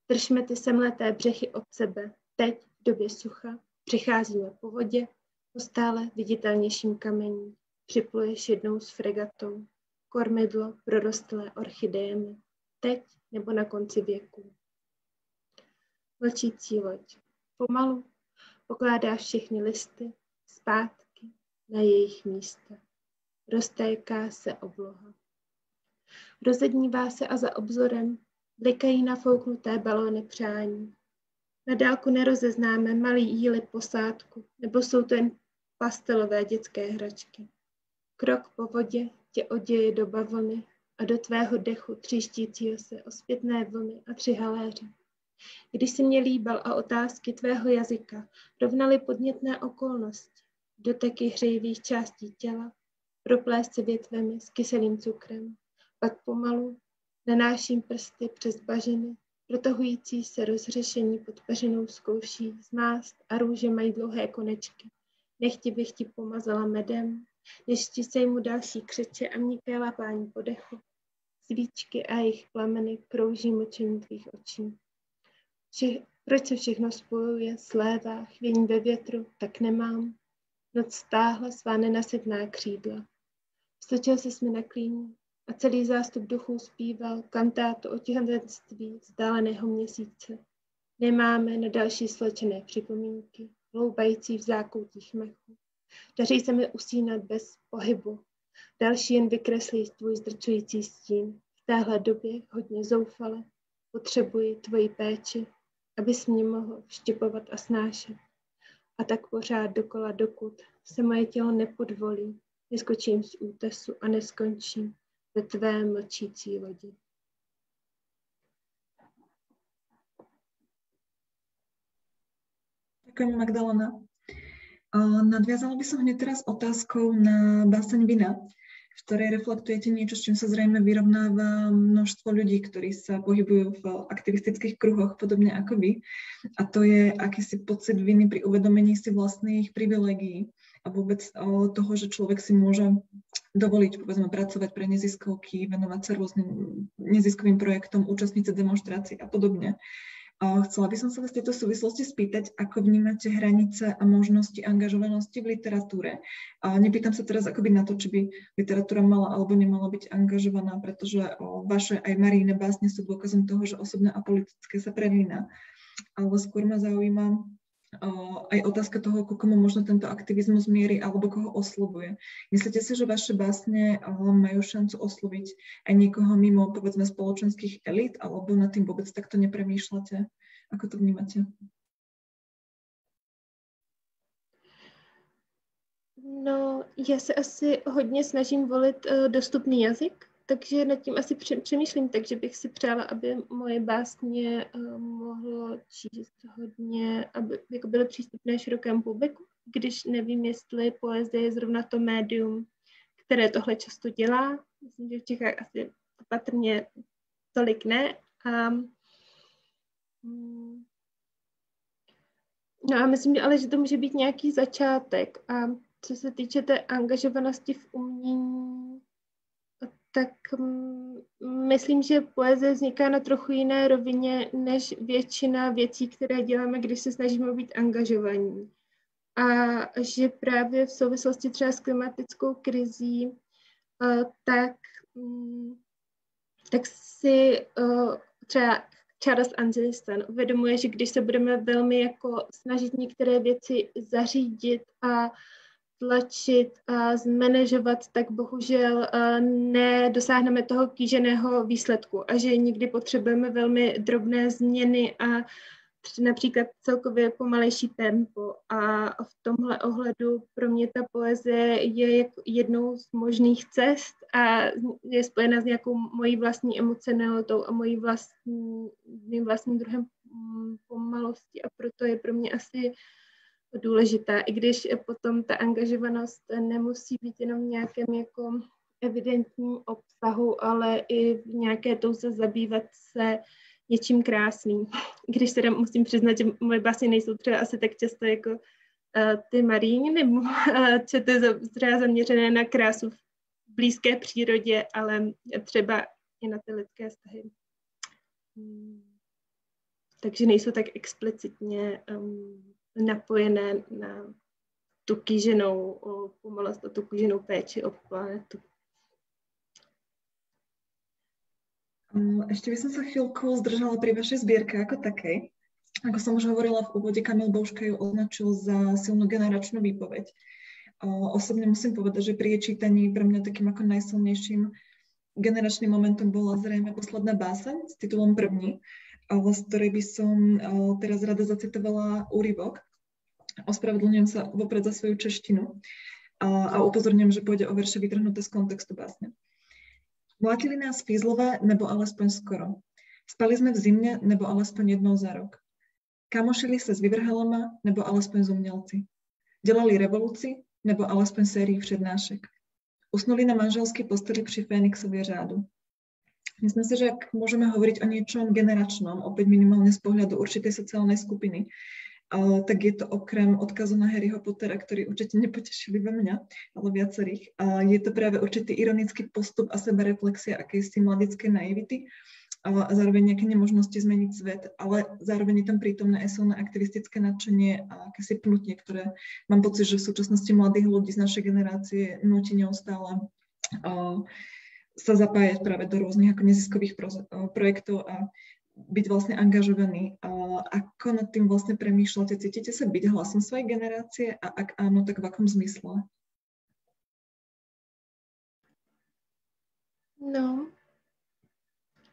C: Držme ty semleté břechy od sebe. Teď, v době sucha, přicházíme po vodě, po stále viditelnějším kamení. Připluješ jednou s fregatou. Kormidlo prorostlé orchidejemi. Teď nebo na konci věku. Vlčící loď. Pomalu pokládáš všechny listy zpátky na jejich místa. Roztéká se obloha. Rozednívá se a za obzorem blikají nafouknuté balóny přání. Na dálku nerozeznáme malý jíly posádku, nebo jsou to jen pastelové dětské hračky. Krok po vodě tě oděje do bavlny a do tvého dechu tříštícího se o zpětné vlny a 3 haléře. Když si mě líbal a otázky tvého jazyka rovnaly podnětné okolnosti, doteky hřejivých částí těla, proplést se větvemi s kyselým cukrem, pak pomalu nanáším prsty přes bažiny, protahující se rozřešení pod peřinou zkouší zmást a růže mají dlouhé konečky. Nechti bych ti pomazala medem, než ti sejmu další křeče a měkké lapání po dechu. Svíčky a jejich plameny krouží mlčení tvých očí. Proč se všechno spojuje, slévá, chvění ve větru, tak nemám. Noc stáhla svá nenasytná křídla. Stočil se mi na klíně a celý zástup duchů zpíval kantátu o těhotenství vzdáleného měsíce. Nemáme na další slečené připomínky, hloubající v zákoutích mechu. Daří se mi usínat bez pohybu. Další jen vykreslí tvůj zdrcující stín. V téhle době hodně zoufale potřebuji tvoji péči, abys mě mohl vštěpovat a snášet. A tak pořád dokola, dokud se moje tělo nepodvolí, neskočím z útesu a neskončím ve tvé mlčící lodi.
A: Ďakujem, Magdalena. Nadviazala by som hneď teraz otázkou na báseň Vina, v ktorej reflektujete niečo, s čím sa zrejme vyrovnáva množstvo ľudí, ktorí sa pohybujú v aktivistických kruhoch, podobne ako vy. A to je akýsi pocit viny pri uvedomení si vlastných privilegií a vôbec toho, že človek si môže dovoliť, povedzme, pracovať pre neziskovky, venovať sa rôznym neziskovým projektom, účastniť sa demonštrácií a podobne. Chcela by som sa vás v tejto súvislosti spýtať, ako vnímate hranice a možnosti angažovanosti v literatúre. Nepýtam sa teraz akoby na to, či by literatúra mala alebo nemala byť angažovaná, pretože vaše aj Maríne básne sú dôkazom toho, že osobné a politické sa prelína. Ale skôr ma zaujíma aj otázka toho, ku komu možno tento aktivizmus mierí alebo koho oslovuje. Myslíte si, že vaše básne majú šancu osloviť aj niekoho mimo, povedzme, spoločenských elít, alebo nad tým vôbec takto nepremýšľate? Ako to vnímate?
C: No, já se asi hodně snažím volit dostupný jazyk, takže nad tím asi přemýšlím, takže bych si přála, aby moje básně mohlo číst hodně, aby jako byly přístupné širokému publiku, když nevím, jestli poezie je zrovna to médium, které tohle často dělá. Myslím, že v Čechách asi patrně tolik ne. No a myslím ale, že to může být nějaký začátek. A co se týče té angažovanosti v umění, tak myslím, že poezie vzniká na trochu jiné rovině než většina věcí, které děláme, když se snažíme být angažovaní. A že právě v souvislosti třeba s klimatickou krizí, tak si třeba Charles Angelistan uvědomuje, že když se budeme velmi jako snažit některé věci zařídit a tlačit a zmanéžovat, tak bohužel nedosáhneme toho kýženého výsledku a že někdy potřebujeme velmi drobné změny a například celkově pomalejší tempo. A v tomhle ohledu pro mě ta poezie je jednou z možných cest a je spojena s nějakou mojí vlastní emocionalitou a mým vlastním druhem pomalosti a proto je pro mě asi důležitá, i když potom ta angažovanost nemusí být jenom v nějakém jako evidentním obsahu, ale i v nějaké touze zabývat se něčím krásným. Když teda musím přiznat, že moje básně nejsou třeba asi tak často jako ty Maríny, nebo co to je třeba zaměřené na krásu v blízké přírodě, ale třeba i na ty lidské vztahy. Takže nejsou tak explicitně napojené na tu kýženou pomalost a tu kýženou péči o planetu.
A: Ešte by som sa chvíľku zdržala pri vašej zbierke ako takej. Ako som už hovorila v úvode, Kamil Bouška ju označil za silnú generačnú výpoveď. Osobne musím povedať, že pri jej čítaní pre mňa takým ako najsilnejším generačným momentom bola zrejme posledná báseň s titulom První, z ktorej by som teraz rada zacitovala úryvok. Ospravedlňujem sa vopred za svoju češtinu a upozorňujem, že pôjde o verše vytrhnuté z kontextu básne. Mlátili nás fízlové, nebo alespoň skoro. Spali sme v zimne, nebo alespoň jednou za rok. Kamošili sa s vyvrhelama, nebo alespoň s umělci. Dělali revoluci, nebo alespoň sérii přednášek. Usnuli na manželskej posteli při Fénixově řádu. Myslím si, že ak môžeme hovoriť o niečom generačnom, opäť minimálne z pohľadu určitej sociálnej skupiny, tak je to okrem odkazu na Harryho Pottera, ktorý určite nepotešili ve mňa, ale viacerých. Je to práve určitý ironický postup a sebereflexia akejsi mladickej naivity a zároveň nejaké nemožnosti zmeniť svet, ale zároveň je tam prítomné aj silné aktivistické nadšenie a akési pnutie, ktoré mám pocit, že v súčasnosti mladých ľudí z našej generácie núti neustále sa zapájať práve do rôznych ako neziskových projektov a byť vlastne angažovaný. Ako nad tým vlastne premýšľate? Cítite sa byť hlasom svojej generácie a ak áno, tak v akom zmysle?
C: No,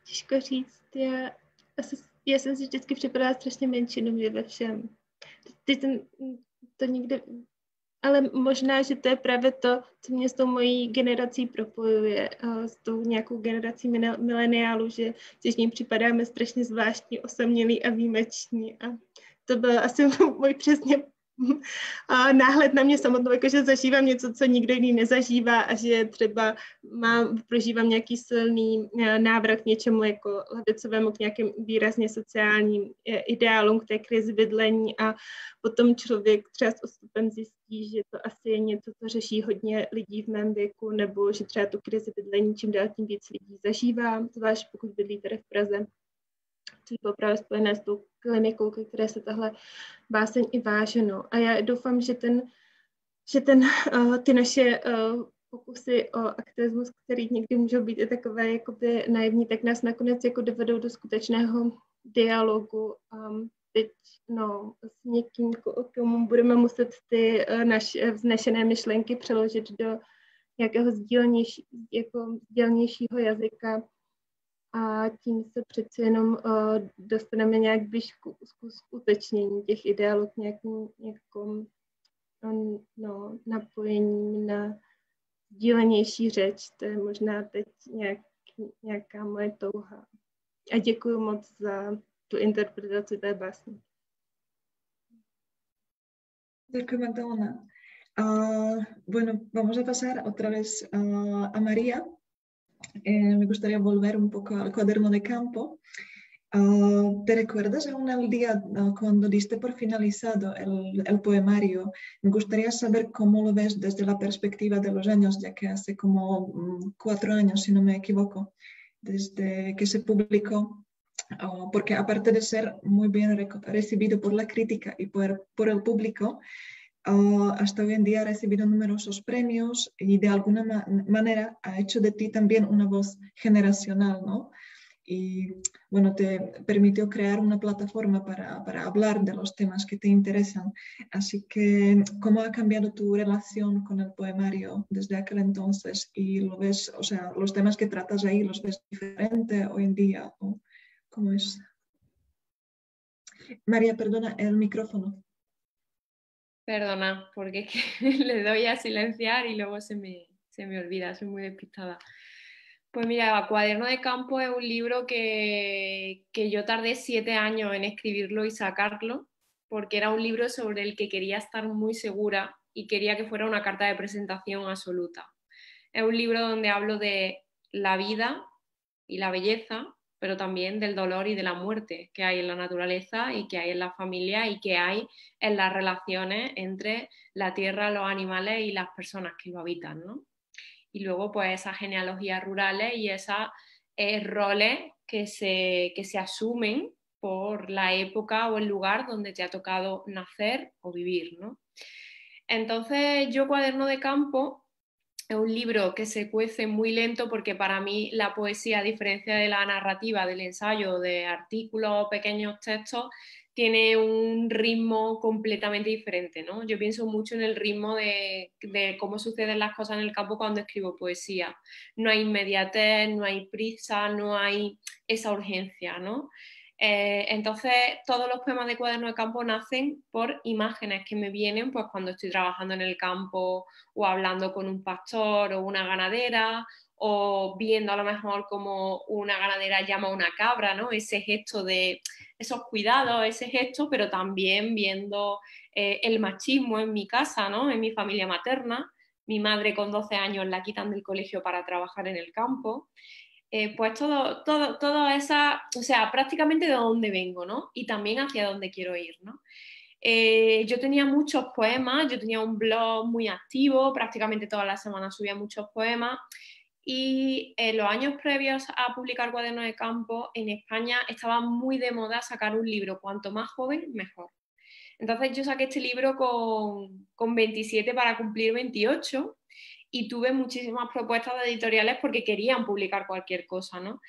C: těžko říct. Já jsem si vždycky připadala strašně menšinově ve všem. Teď to někde... Ale možná, že to je právě to, co mě s tou mojí generací propojuje, s tou nějakou generací mileniálů, že s ním připadáme strašně zvláštní, osamělí a výjimeční. A to byl asi můj přesně náhled na mě samotnou, jakože zažívám něco, co nikdo jiný nezažívá a že třeba prožívám nějaký silný návrat k něčemu jako levicovému, k nějakým výrazně sociálním ideálům, k té krizi bydlení a potom člověk třeba s odstupem zjistí, že to asi je něco, co řeší hodně lidí v mém věku, nebo že třeba tu krizi bydlení čím dál tím víc lidí zažívá, zvlášť pokud bydlí tady v Praze. Což bylo právě spojené s tou klinikou, ke které se tahle báseň i váže. No. A já doufám, že ty naše pokusy o aktivismus, který někdy můžou být i takové jakoby naivní, tak nás nakonec jako dovedou do skutečného dialogu. Teď s někým, komu budeme muset ty naše vznešené myšlenky přeložit do nějakého sdělnějšího jazyka. A tím se přeci jenom dostaneme nějak blíž k uskutečnění těch ideálů, k nějakým napojením na sdílenější řeč. To je možná teď nějaká moje touha. A děkuji moc za tu interpretaci té básně.
A: Děkuji, Magdalena. Bueno, vamos a pasar otra vez a María. Me gustaría volver un poco al cuaderno de campo. ¿Te recuerdas aún el día cuando diste por finalizado el poemario? Me gustaría saber cómo lo ves desde la perspectiva de los años, ya que hace como 4 años, si no me equivoco, desde que se publicó, porque aparte de ser muy bien recibido por la crítica y por el público, hasta hoy en día ha recibido numerosos premios y de alguna manera ha hecho de ti también una voz generacional, ¿no? Y bueno, te permitió crear una plataforma para hablar de los temas que te interesan. Así que, ¿cómo ha cambiado tu relación con el poemario desde aquel entonces? ¿Y lo ves, o sea, los temas que tratas ahí, los ves diferente hoy en día? ¿O cómo es? María, perdona, el micrófono.
B: Perdona, porque es que le doy a silenciar y luego se me olvida, soy muy despistada. Pues mira, Cuaderno de Campo es un libro que yo tardé 7 años en escribirlo y sacarlo, porque era un libro sobre el que quería estar muy segura y quería que fuera una carta de presentación absoluta. Es un libro donde hablo de la vida y la belleza, pero también del dolor y de la muerte que hay en la naturaleza y que hay en la familia y que hay en las relaciones entre la tierra, los animales y las personas que lo habitan, ¿no? Y luego pues esas genealogías rurales y esos roles que se asumen por la época o el lugar donde te ha tocado nacer o vivir, ¿no? Entonces yo Cuaderno de Campo es un libro que se cuece muy lento porque para mí la poesía, a diferencia de la narrativa, del ensayo, de artículos, pequeños textos, tiene un ritmo completamente diferente, ¿no? Yo pienso mucho en el ritmo de cómo suceden las cosas en el campo cuando escribo poesía. No hay inmediatez, no hay prisa, no hay esa urgencia, ¿no? Entonces todos los poemas de Cuaderno de Campo nacen por imágenes que me vienen pues cuando estoy trabajando en el campo o hablando con un pastor o una ganadera o viendo a lo mejor como una ganadera llama a una cabra, ¿no? Ese gesto de esos cuidados, ese gesto, pero también viendo el machismo en mi casa, ¿no? En mi familia materna. Mi madre con 12 años la quitan del colegio para trabajar en el campo. Pues todo esa, o sea, prácticamente de dónde vengo, ¿no? Y también hacia dónde quiero ir, ¿no? Yo tenía muchos poemas, yo tenía un blog muy activo, prácticamente todas las semanas subía muchos poemas y en los años previos a publicar Cuaderno de Campo en España estaba muy de moda sacar un libro, cuanto más joven mejor. Entonces yo saqué este libro con 27 para cumplir 28 y tuve muchísimas propuestas de editoriales porque querían publicar cualquier cosa, ¿no?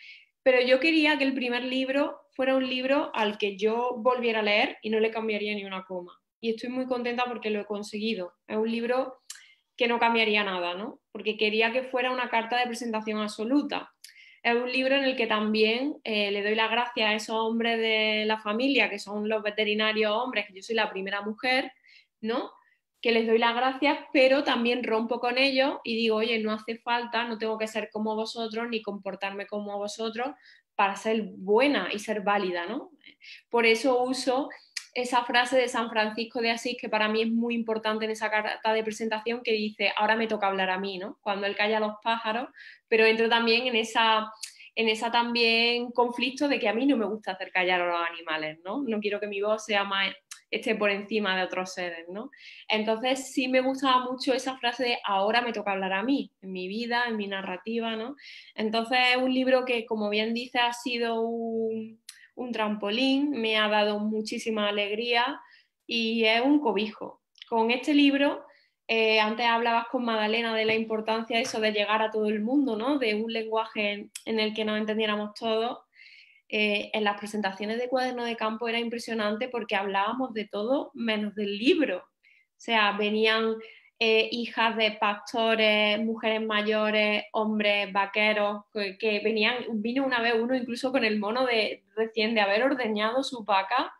B: Pero yo quería que el primer libro fuera un libro al que yo volviera a leer y no le cambiaría ni una coma. Y estoy muy contenta porque lo he conseguido. Es un libro que no cambiaría nada, ¿no? Porque quería que fuera una carta de presentación absoluta. Es un libro en el que también le doy las gracias a esos hombres de la familia, que son los veterinarios hombres, que yo soy la primera mujer, ¿no? Que les doy las gracias, pero también rompo con ellos y digo, oye, no hace falta, no tengo que ser como vosotros ni comportarme como vosotros para ser buena y ser válida, ¿no? Por eso uso esa frase de San Francisco de Asís, que para mí es muy importante en esa carta de presentación, que dice, ahora me toca hablar a mí, ¿no? Cuando él calla a los pájaros, pero entro también en esa también conflicto de que a mí no me gusta hacer callar a los animales, ¿no? No quiero que mi voz esté por encima de otros seres, ¿no? Entonces sí me gustaba mucho esa frase de ahora me toca hablar a mí, en mi vida, en mi narrativa, ¿no? Entonces es un libro que, como bien dice, ha sido un trampolín, me ha dado muchísima alegría y es un cobijo. Con este libro, antes hablabas con Magdalena de la importancia de eso de llegar a todo el mundo, ¿no? De un lenguaje en el que nos entendiéramos todos. En las presentaciones de Cuaderno de Campo era impresionante porque hablábamos de todo menos del libro. O sea, venían hijas de pastores, mujeres mayores, hombres vaqueros, que vino una vez uno incluso con el mono recién de haber ordeñado su vaca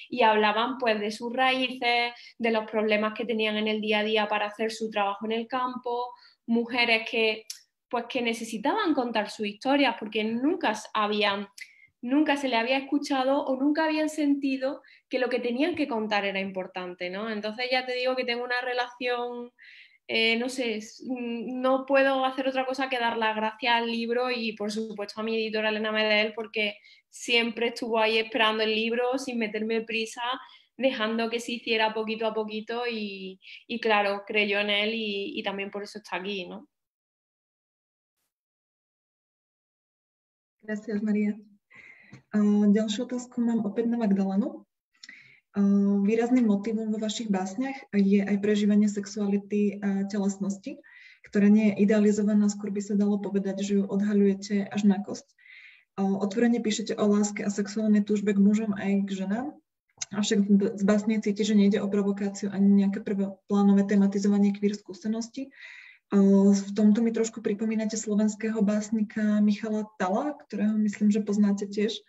B: y hablaban pues de sus raíces, de los problemas que tenían en el día a día para hacer su trabajo en el campo, mujeres que necesitaban contar sus historias porque nunca se le había escuchado o nunca habían sentido que lo que tenían que contar era importante, ¿no? Entonces ya te digo que tengo una relación, no sé, no puedo hacer otra cosa que dar las gracias al libro y por supuesto a mi editora Elena Medel porque siempre estuvo ahí esperando el libro sin meterme prisa, dejando que se hiciera poquito a poquito y claro, creyó en él y también por eso está aquí, ¿no?
A: Gracias, Maria. Ďalšiu otázku mám opäť na Magdalenu. Výrazným motivom vo vašich básniach je aj prežívanie sexuality a telesnosti, ktorá nie je idealizovaná, skôr by sa dalo povedať, že ju odhaľujete až na kosť. Otvorene píšete o láske a sexuálnej túžbe k mužom aj k ženám, avšak z básne cíti, že nejde o provokáciu ani nejaké prvoplánové tematizovanie queer skúsenosti. V tomto mi trošku pripomínate slovenského básnika Michala Tala, ktorého myslím, že poznáte tiež,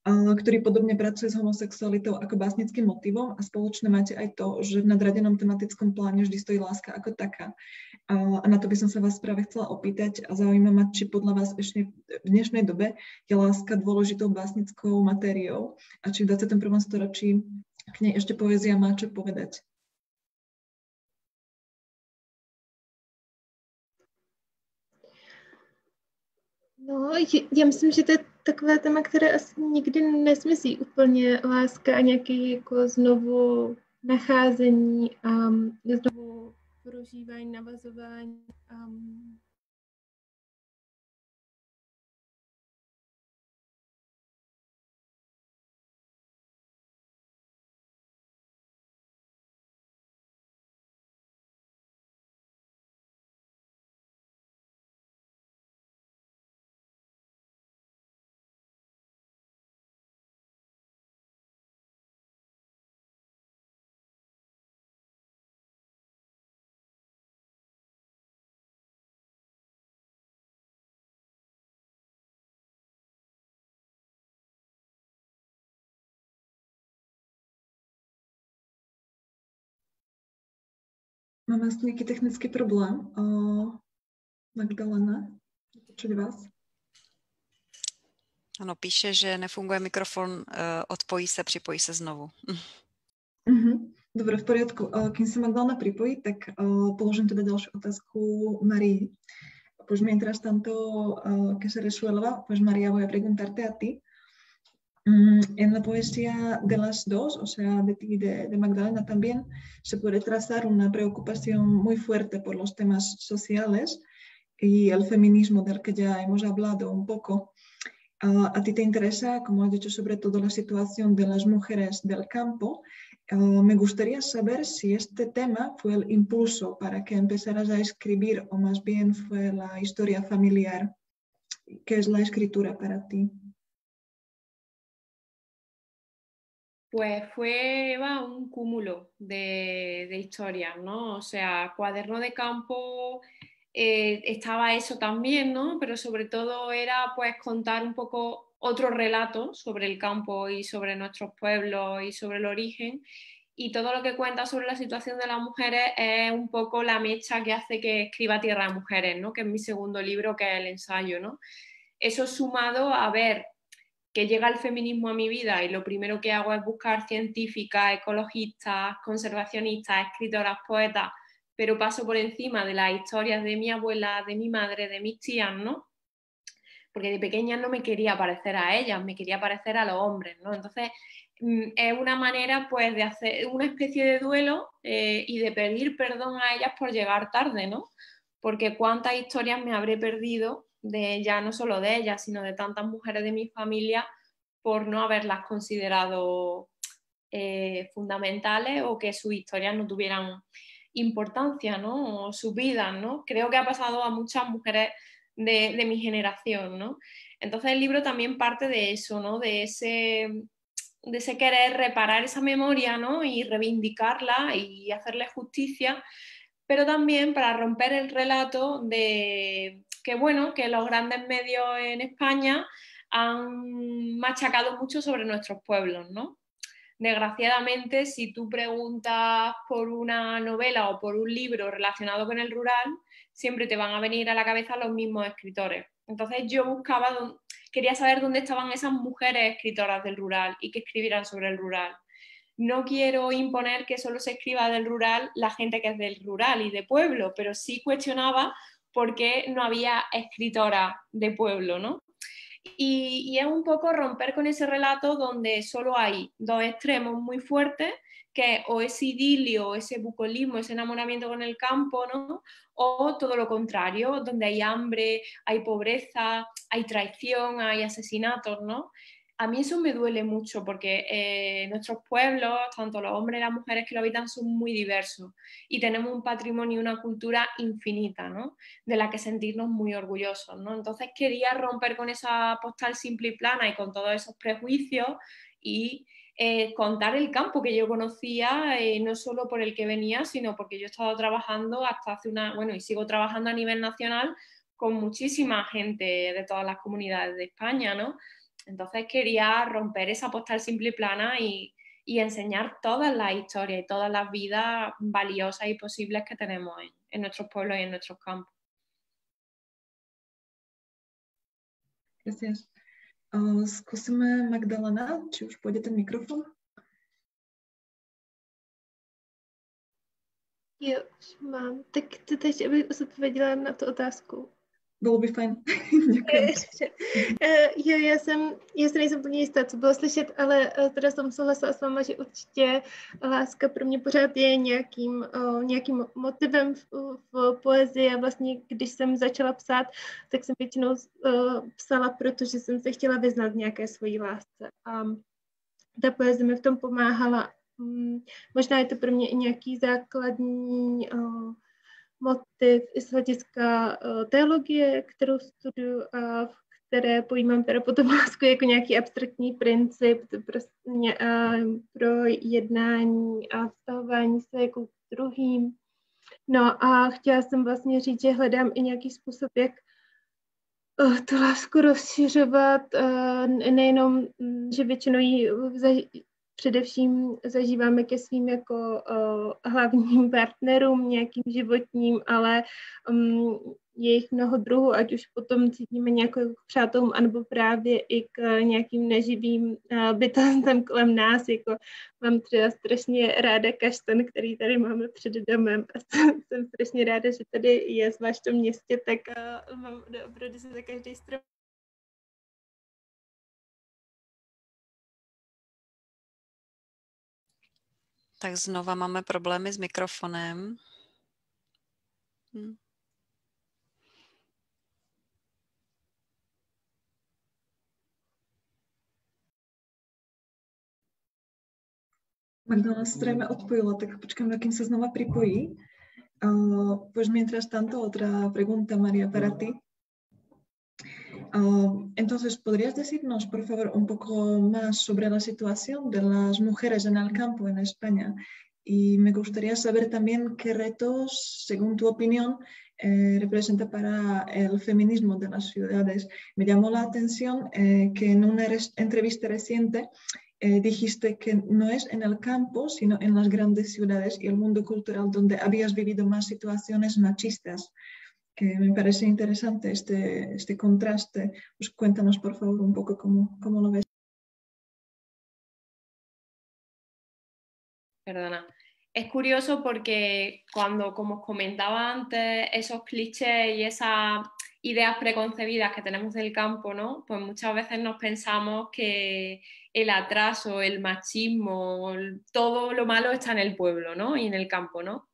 A: ktorý podobne pracuje s homosexualitou ako básnickým motivom a spoločne máte aj to, že v nadradenom tematickom pláne vždy stojí láska ako taká. A na to by som sa vás práve chcela opýtať a zaujíma ma, či podľa vás ešte v dnešnej dobe je láska dôležitou básnickou matériou a či v 21. storočí k nej ešte poézia má čo povedať.
C: No, já myslím, že to je takové téma, které asi nikdy nezmizí úplně, láska a nějaký jako znovu nacházení, znovu prožívání, navazování.
A: Mám asi nejaký technický problém. Magdalena, počuť vás?
D: Ano, píše, že nefunguje mikrofon, odpojí se, připojí se znovu.
A: Dobre, v poriadku. Kým sa Magdalena pripojí, tak položím teda ďalšiu otázku Marii. Pues mientras tanto que se resuelva, pues María, voy a preguntarte a ti. En la poesía de las dos, o sea, de ti y de Magdalena también, se puede trazar una preocupación muy fuerte por los temas sociales y el feminismo del que ya hemos hablado un poco. A ti te interesa, como has dicho, sobre todo la situación de las mujeres del campo. Me gustaría saber si este tema fue el impulso para que empezaras a escribir o más bien fue la historia familiar. ¿Qué es la escritura para ti?
B: Pues fue un cúmulo de historias, ¿no? O sea, Cuaderno de Campo estaba eso también, ¿no? Pero sobre todo era pues contar un poco otro relato sobre el campo y sobre nuestros pueblos y sobre el origen. Y todo lo que cuenta sobre la situación de las mujeres es un poco la mecha que hace que escriba Tierra de Mujeres, ¿no? Que es mi segundo libro, que es el ensayo, ¿no? Eso sumado a ver que llega el feminismo a mi vida y lo primero que hago es buscar científicas, ecologistas, conservacionistas, escritoras, poetas, pero paso por encima de las historias de mi abuela, de mi madre, de mis tías, ¿no? Porque de pequeña no me quería parecer a ellas, me quería parecer a los hombres, ¿no? Entonces, es una manera, pues, de hacer una especie de duelo y de pedir perdón a ellas por llegar tarde, ¿no? Porque cuántas historias me habré perdido, ya no solo de ellas, sino de tantas mujeres de mi familia, por no haberlas considerado fundamentales o que sus historias no tuvieran importancia, ¿no? O sus vidas, ¿no? Creo que ha pasado a muchas mujeres de mi generación, ¿no? Entonces el libro también parte de eso, ¿no? De ese querer reparar esa memoria, ¿no? Y reivindicarla y hacerle justicia, pero también para romper el relato de que, bueno, que los grandes medios en España han machacado mucho sobre nuestros pueblos, ¿no? Desgraciadamente, si tú preguntas por una novela o por un libro relacionado con el rural, siempre te van a venir a la cabeza los mismos escritores. Entonces yo quería saber dónde estaban esas mujeres escritoras del rural y que escribieran sobre el rural. No quiero imponer que solo se escriba del rural la gente que es del rural y de pueblo, pero sí cuestionaba por qué no había escritora de pueblo, ¿no? Y es un poco romper con ese relato donde solo hay dos extremos muy fuertes, que o ese idilio, ese bucolismo, ese enamoramiento con el campo, ¿no? O todo lo contrario, donde hay hambre, hay pobreza, hay traición, hay asesinatos, ¿no? A mí eso me duele mucho porque nuestros pueblos, tanto los hombres y las mujeres que lo habitan, son muy diversos y tenemos un patrimonio y una cultura infinita, ¿no? De la que sentirnos muy orgullosos, ¿no? Entonces quería romper con esa postal simple y plana y con todos esos prejuicios y contar el campo que yo conocía, no solo por el que venía, sino porque yo he estado trabajando hasta y sigo trabajando a nivel nacional con muchísima gente de todas las comunidades de España, ¿no? Entonces quería romper esa postal simple y plana y enseñar todas las historias y todas las vidas valiosas y posibles que tenemos en nuestros pueblos y en nuestros campos.
A: Gracias. Zkusíme Magdalena, či už půjde ten mikrofon?
C: Jo, už mám. Tak chcete ještě, aby odpověděla na tu otázku?
A: Bylo by fajn. Děkuji.
C: Jo, já se nejsem plně jistá, co bylo slyšet, ale teda jsem souhlasila s váma, že určitě láska pro mě pořád je nějakým motivem v poezii a vlastně, když jsem začala psát, tak jsem většinou psala, protože jsem se chtěla vyznat v nějaké svojí lásce. A ta poezie mi v tom pomáhala. Možná je to pro mě i nějaký základní motiv i z hlediska teologie, kterou studuju a v které pojímám teda potom lásku jako nějaký abstraktní princip pro jednání a vztahování se jako k druhým. No a chtěla jsem vlastně říct, že hledám i nějaký způsob, jak tu lásku rozšiřovat, nejenom, že většinou ji především zažíváme ke svým jako hlavním partnerům, nějakým životním, ale je jich mnoho druhů, ať už potom cítíme nějakou k přátelům, anebo právě i k nějakým neživým bytostem kolem nás. Jako mám třeba strašně ráda kaštan, který tady máme před domem a jsem strašně ráda, že tady je, zvlášť v tom městě, tak mám opravdu se za každý strom.
D: Tak znova máme problémy s mikrofonem.
A: Magdalena se zřejmě odpojila, tak počkáme, kým se znova připojí. Pues mientras tanto, otra pregunta, María, para ti. Entonces, ¿podrías decirnos, por favor, un poco más sobre la situación de las mujeres en el campo en España? Y me gustaría saber también qué retos, según tu opinión, representa para el feminismo de las ciudades. Me llamó la atención que en una entrevista reciente dijiste que no es en el campo, sino en las grandes ciudades y el mundo cultural donde habías vivido más situaciones machistas. que me parece interesante este contraste. Pues cuéntanos, por favor, un poco cómo lo ves.
B: Perdona. Es curioso porque cuando, como os comentaba antes, esos clichés y esas ideas preconcebidas que tenemos del campo, ¿no? Pues muchas veces nos pensamos que el atraso, el machismo, todo lo malo está en el pueblo, ¿no? Y en el campo, ¿no?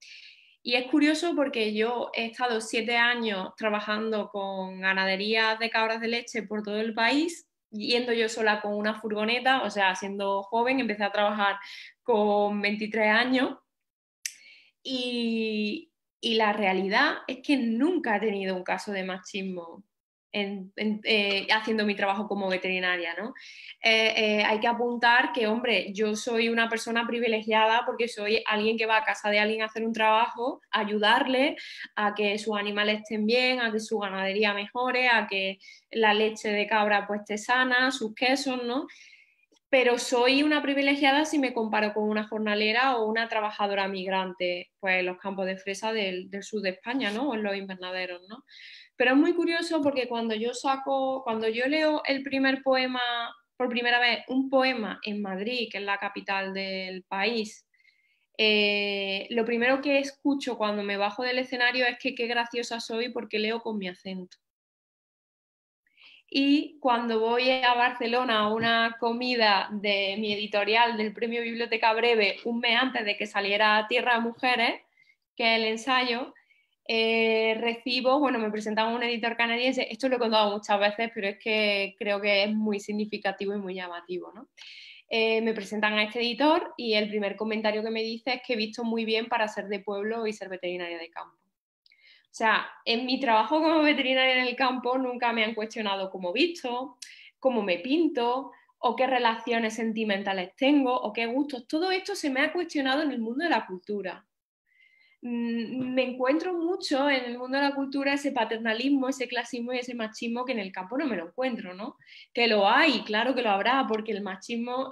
B: Y es curioso porque yo he estado 7 años trabajando con ganaderías de cabras de leche por todo el país, yendo yo sola con una furgoneta, o sea, siendo joven, empecé a trabajar con 23 años y la realidad es que nunca he tenido un caso de machismo haciendo mi trabajo como veterinaria, ¿no? Hay que apuntar que, hombre, yo soy una persona privilegiada porque soy alguien que va a casa de alguien a hacer un trabajo, a ayudarle a que sus animales estén bien, a que su ganadería mejore, a que la leche de cabra pues esté sana, sus quesos, ¿no? Pero soy una privilegiada si me comparo con una jornalera o una trabajadora migrante, pues en los campos de fresa del sur de España, ¿no? O en los invernaderos, ¿no? Pero es muy curioso porque cuando yo leo el primer poema, por primera vez, un poema en Madrid, que es la capital del país, lo primero que escucho cuando me bajo del escenario es que qué graciosa soy porque leo con mi acento. Y cuando voy a Barcelona a una comida de mi editorial del Premio Biblioteca Breve, un mes antes de que saliera Tierra de Mujeres, que es el ensayo, me presentan un editor canadiense. Esto lo he contado muchas veces, pero es que creo que es muy significativo y muy llamativo, ¿no? Me presentan a este editor y el primer comentario que me dice es que he visto muy bien para ser de pueblo y ser veterinaria de campo. O sea, en mi trabajo como veterinaria en el campo nunca me han cuestionado cómo visto, cómo me pinto, o qué relaciones sentimentales tengo, o qué gustos. Todo esto se me ha cuestionado en el mundo de la cultura. Me encuentro mucho en el mundo de la cultura ese paternalismo, ese clasismo y ese machismo que en el campo no me lo encuentro, ¿no? Que lo hay, claro que lo habrá, porque el machismo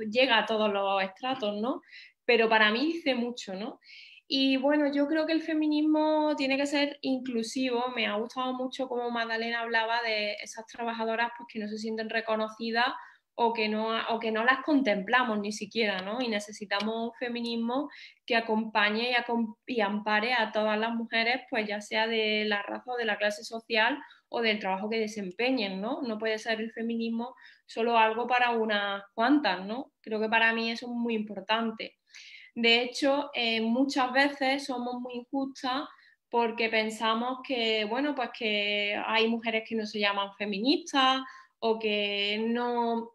B: llega a todos los estratos, ¿no? Pero para mí dice mucho, ¿no? Y bueno, yo creo que el feminismo tiene que ser inclusivo. Me ha gustado mucho como Magdalena hablaba de esas trabajadoras pues, que no se sienten reconocidas o que no las contemplamos ni siquiera, ¿no? Y necesitamos un feminismo que acompañe y ampare a todas las mujeres, pues ya sea de la raza o de la clase social o del trabajo que desempeñen, ¿no? No puede ser el feminismo solo algo para unas cuantas, ¿no? Creo que para mí eso es muy importante. De hecho, muchas veces somos muy injustas porque pensamos que, bueno, pues que hay mujeres que no se llaman feministas o que no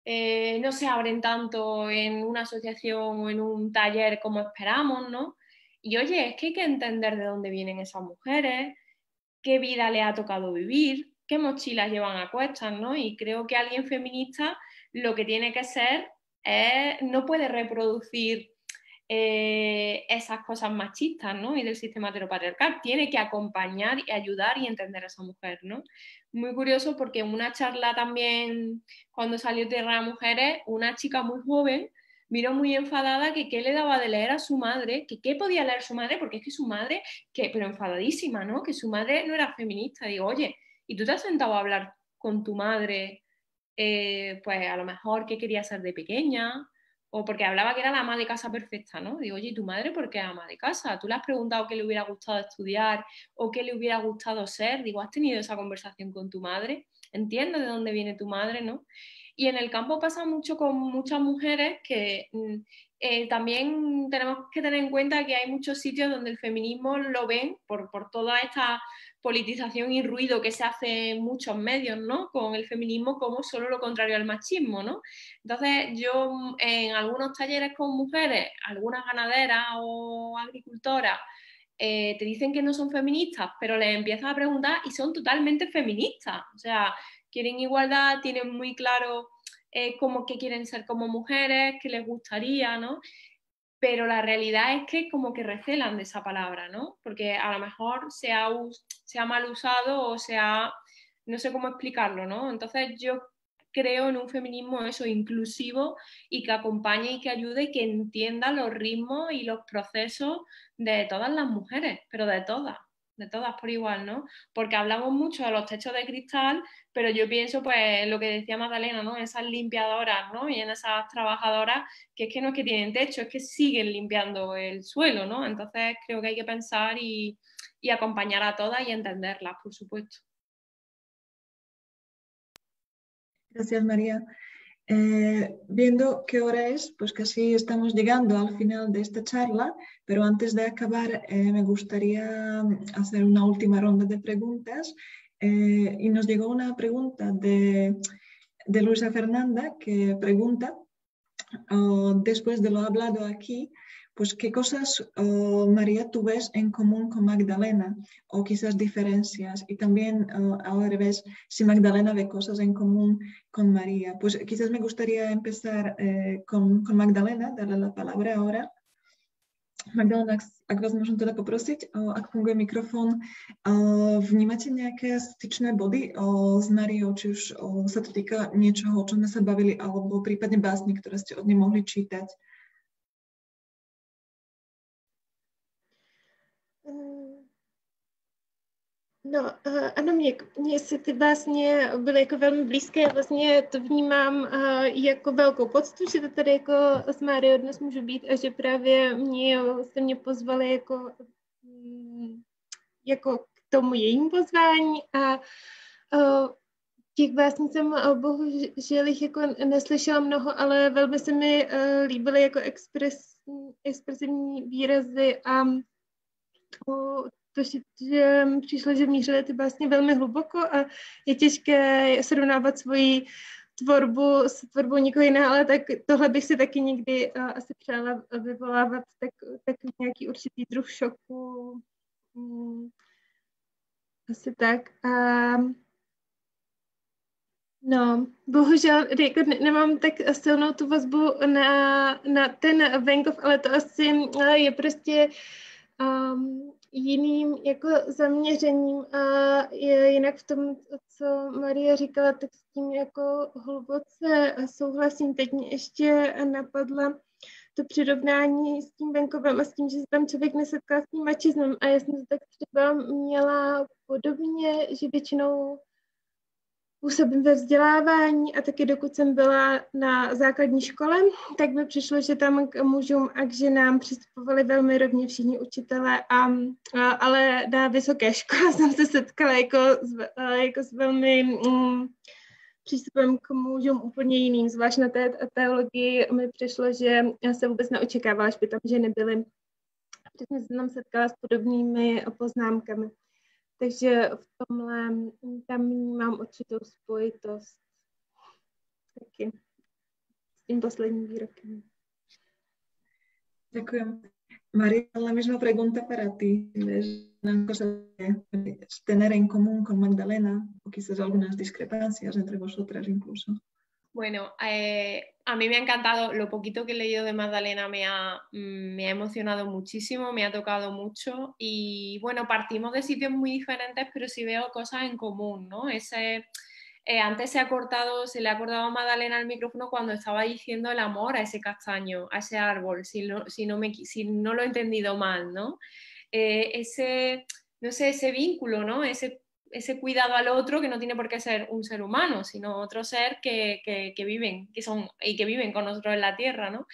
B: se abren tanto en una asociación o en un taller como esperamos, ¿no? Y oye, es que hay que entender de dónde vienen esas mujeres, qué vida les ha tocado vivir, qué mochilas llevan a cuestas, ¿no? Y creo que alguien feminista lo que tiene que ser es, no puede reproducir esas cosas machistas, ¿no? Y del sistema heteropatriarcal. Tiene que acompañar y ayudar y entender a esa mujer, ¿no? Muy curioso porque en una charla también, cuando salió Tierra de Mujeres, una chica muy joven miró muy enfadada que qué le daba de leer a su madre, que qué podía leer su madre, porque es que su madre, pero enfadadísima, ¿no? Que su madre no era feminista. Digo, oye, ¿y tú te has sentado a hablar con tu madre, pues a lo mejor qué quería ser de pequeña? O porque hablaba que era la ama de casa perfecta, ¿no? Digo, oye, ¿y tu madre por qué es ama de casa? ¿Tú le has preguntado qué le hubiera gustado estudiar o qué le hubiera gustado ser? Digo, ¿has tenido esa conversación con tu madre? ¿Entiendes de dónde viene tu madre, no? Y en el campo pasa mucho con muchas mujeres que también tenemos que tener en cuenta que hay muchos sitios donde el feminismo lo ven por toda esta politización y ruido que se hace en muchos medios, ¿no? Con el feminismo como solo lo contrario al machismo, ¿no? Entonces yo en algunos talleres con mujeres, algunas ganaderas o agricultoras, te dicen que no son feministas, pero les empiezas a preguntar y son totalmente feministas. O sea, quieren igualdad, tienen muy claro cómo que quieren ser como mujeres, qué les gustaría, ¿no? Pero la realidad es que como que recelan de esa palabra, ¿no? Porque a lo mejor se ha mal usado o no sé cómo explicarlo, ¿no? Entonces yo creo en un feminismo eso, inclusivo y que acompañe y que ayude y que entienda los ritmos y los procesos de todas las mujeres, pero de todas. por igual, ¿no? Porque hablamos mucho de los techos de cristal, pero yo pienso, pues, lo que decía Magdalena, ¿no? En esas limpiadoras, ¿no? Y en esas trabajadoras, que es que no es que tienen techo, es que siguen limpiando el suelo, ¿no? Entonces creo que hay que pensar y acompañar a todas y entenderlas, por supuesto.
A: Gracias, María. Viendo qué hora es, pues casi estamos llegando al final de esta charla, pero antes de acabar me gustaría hacer una última ronda de preguntas. Y nos llegó una pregunta de Luisa Fernanda que pregunta, después de lo hablado aquí, pues qué cosas, María, tú ves en común con Magdalena o quizás diferencias, y también ahora ves si Magdalena ve cosas en común con María. Pues quizás me gustaría empezar con Magdalena, darle la palabra ahora. Magdalena, ak vás môžem teda poprosiť, ak funguje mikrofón, vnímate nejaké styčné body s Mariou, či už sa to týka niečoho, o čom sme sa bavili, alebo prípadne básni, ktoré ste od nej mohli čítať?
C: No, ano, mně se ty básně byly jako velmi blízké, vlastně to vnímám jako velkou poctu, že to tady jako s Máriou dnes můžu být a že právě jste mě pozvali jako k tomu jejímu pozvání a těch básní jsem bohužel jich jako neslyšela mnoho, ale velmi se mi líbily jako expresivní výrazy a to, že mi přišlo, že mířily ty básně velmi hluboko a je těžké srovnávat svoji tvorbu s tvorbou někoho jiného, ale tak tohle bych si taky někdy asi přála vyvolávat tak nějaký určitý druh šoku. Asi tak. No, bohužel jako nemám tak silnou tu vazbu na ten venkov, ale to asi je prostě jiným jako zaměřením a jinak v tom, co Marie říkala, tak s tím jako hluboce souhlasím. Teď mě ještě napadla to přirovnání s tím venkovem a s tím, že se tam člověk nesetká s tím mačismem a já jsem to tak třeba měla podobně, že většinou působím ve vzdělávání a taky dokud jsem byla na základní škole, tak mi přišlo, že tam k mužům a k ženám přistupovali velmi rovně všichni učitelé, ale na vysoké škole jsem se setkala jako s velmi přístupem k mužům úplně jiným, zvlášť na té teologii mi přišlo, že já jsem vůbec neočekávala, že by tam ženy byly. Přesně jsem tam setkala s podobnými poznámkami. Takže v tomhle tam mám určitou spojitost taky s tím posledním výrokem.
A: Ďakujem. María, la misma pregunta para ti. ¿Ves una cosa tener en común con Magdalena o quizás algunas discrepancias entre vosotras incluso?
B: Bueno, a mí me ha encantado, lo poquito que he leído de Magdalena me ha emocionado muchísimo, me ha tocado mucho y bueno, partimos de sitios muy diferentes, pero sí veo cosas en común, ¿no? Antes se le ha cortado a Magdalena el micrófono cuando estaba diciendo el amor a ese castaño, a ese árbol, si no lo he entendido mal, ¿no? No sé, ese vínculo, ¿no? Ese cuidado al otro que no tiene por qué ser un ser humano, sino otro ser que viven con nosotros en la tierra, ¿no?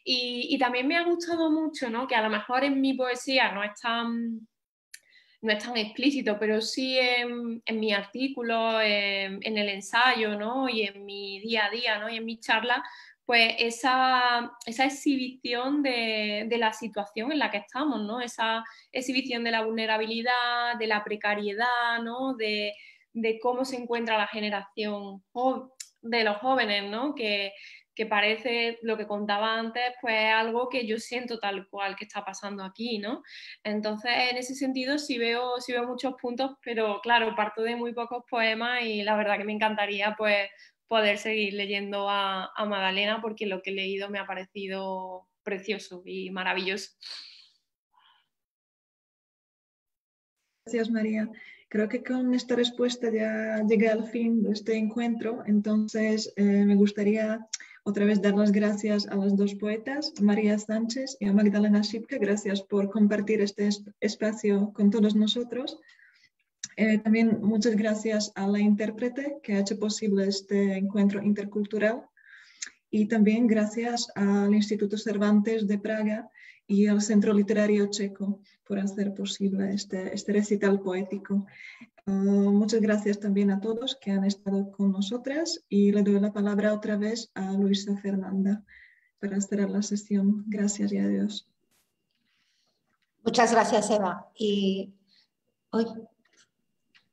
B: Y también me ha gustado mucho, ¿no? Que a lo mejor en mi poesía no es tan explícito, pero sí en mi artículo, en el ensayo, ¿no? Y en mi día a día, ¿no? Y en mi charla, pues esa exhibición de la situación en la que estamos, ¿no? Esa exhibición de la vulnerabilidad, de la precariedad, ¿no? De cómo se encuentra la generación de los jóvenes, ¿no? Que parece, lo que contaba antes, pues algo que yo siento tal cual que está pasando aquí, ¿no? Entonces, en ese sentido sí veo muchos puntos, pero claro, parto de muy pocos poemas y la verdad que me encantaría, pues, poder seguir leyendo a Magdalena porque lo que he leído me ha parecido precioso y maravilloso.
A: Gracias, María. Creo que con esta respuesta ya llegué al fin de este encuentro, entonces me gustaría Otra vez dar las gracias a las dos poetas, María Sánchez y a Magdalena Šipka. Gracias por compartir este espacio con todos nosotros. También muchas gracias a la intérprete que ha hecho posible este encuentro intercultural. Y también gracias al Instituto Cervantes de Praga y al Centro Literario Checo por hacer posible este recital poético. Muchas gracias también a todos que han estado con nosotras y le doy la palabra otra vez a Luisa Fernanda para cerrar la sesión. Gracias y adiós.
E: Muchas gracias, Eva. Y hoy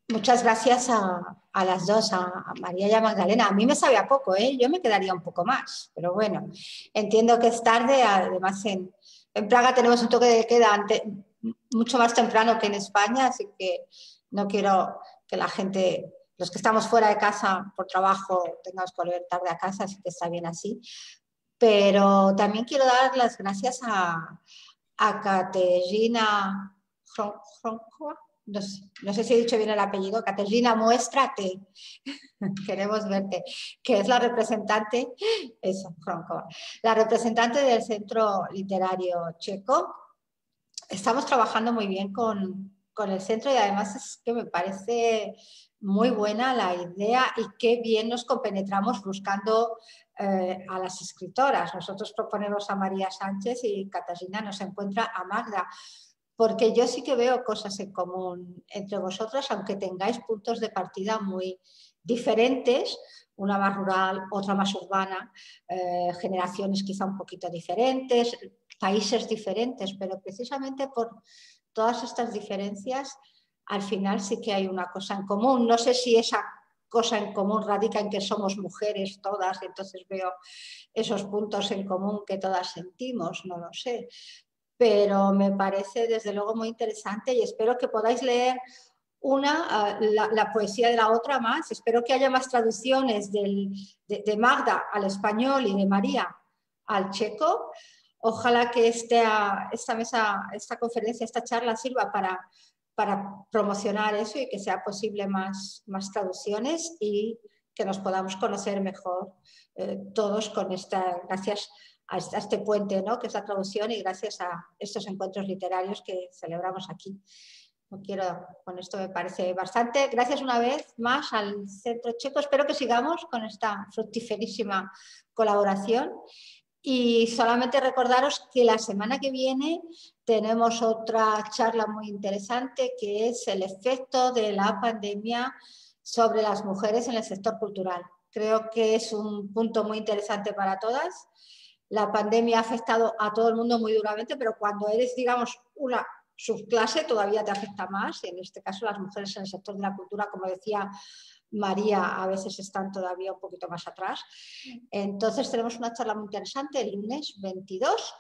E: muchas gracias a las dos, a María y a Magdalena. A mí me sabía poco, ¿eh? Yo me quedaría un poco más, pero bueno, entiendo que es tarde. Además, en Praga tenemos un toque de queda mucho más temprano que en España, así que no quiero que la gente, los que estamos fuera de casa por trabajo, tengamos que volver tarde a casa, así que está bien así. Pero también quiero dar las gracias a Kateřina Hronkova. No sé si he dicho bien el apellido. Kateřina, muéstrate, queremos verte, que es la representante, eso, Hronkova, la representante del Centro Literario Checo. Estamos trabajando muy bien con el centro y además es que me parece muy buena la idea y qué bien nos compenetramos buscando a las escritoras. Nosotros proponemos a María Sánchez y Kateřina nos encuentra a Magda, porque yo sí que veo cosas en común entre vosotras, aunque tengáis puntos de partida muy diferentes, una más rural, otra más urbana, generaciones quizá un poquito diferentes, países diferentes, pero precisamente por todas estas diferencias, al final sí que hay una cosa en común. No sé si esa cosa en común radica en que somos mujeres todas, entonces veo esos puntos en común que todas sentimos, no lo sé. Pero me parece desde luego muy interesante y espero que podáis leer la poesía de la otra más. Espero que haya más traducciones de Magda al español y de María al checo. Ojalá que esta conferencia, esta charla sirva para promocionar eso y que sea posible más traducciones y que nos podamos conocer mejor todos con gracias a este puente, ¿no?, que es la traducción, y gracias a estos encuentros literarios que celebramos aquí. Con esto me parece bastante. Gracias una vez más al Centro Checo. Espero que sigamos con esta fructíferísima colaboración. Y solamente recordaros que la semana que viene tenemos otra charla muy interesante, que es el efecto de la pandemia sobre las mujeres en el sector cultural. Creo que es un punto muy interesante para todas. La pandemia ha afectado a todo el mundo muy duramente, pero cuando eres, digamos, una subclase todavía te afecta más. En este caso, las mujeres en el sector de la cultura, como decía María, a veces están todavía un poquito más atrás. Entonces tenemos una charla muy interesante el lunes 22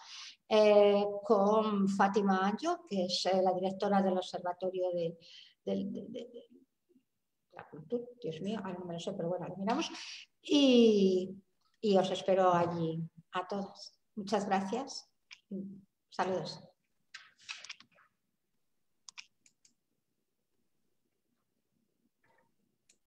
E: con Fátima Anjo, que es la directora del Observatorio de la Cultura. Dios mío, ahora no me lo sé, pero bueno, lo miramos. Y os espero allí a todos. Muchas gracias. Saludos.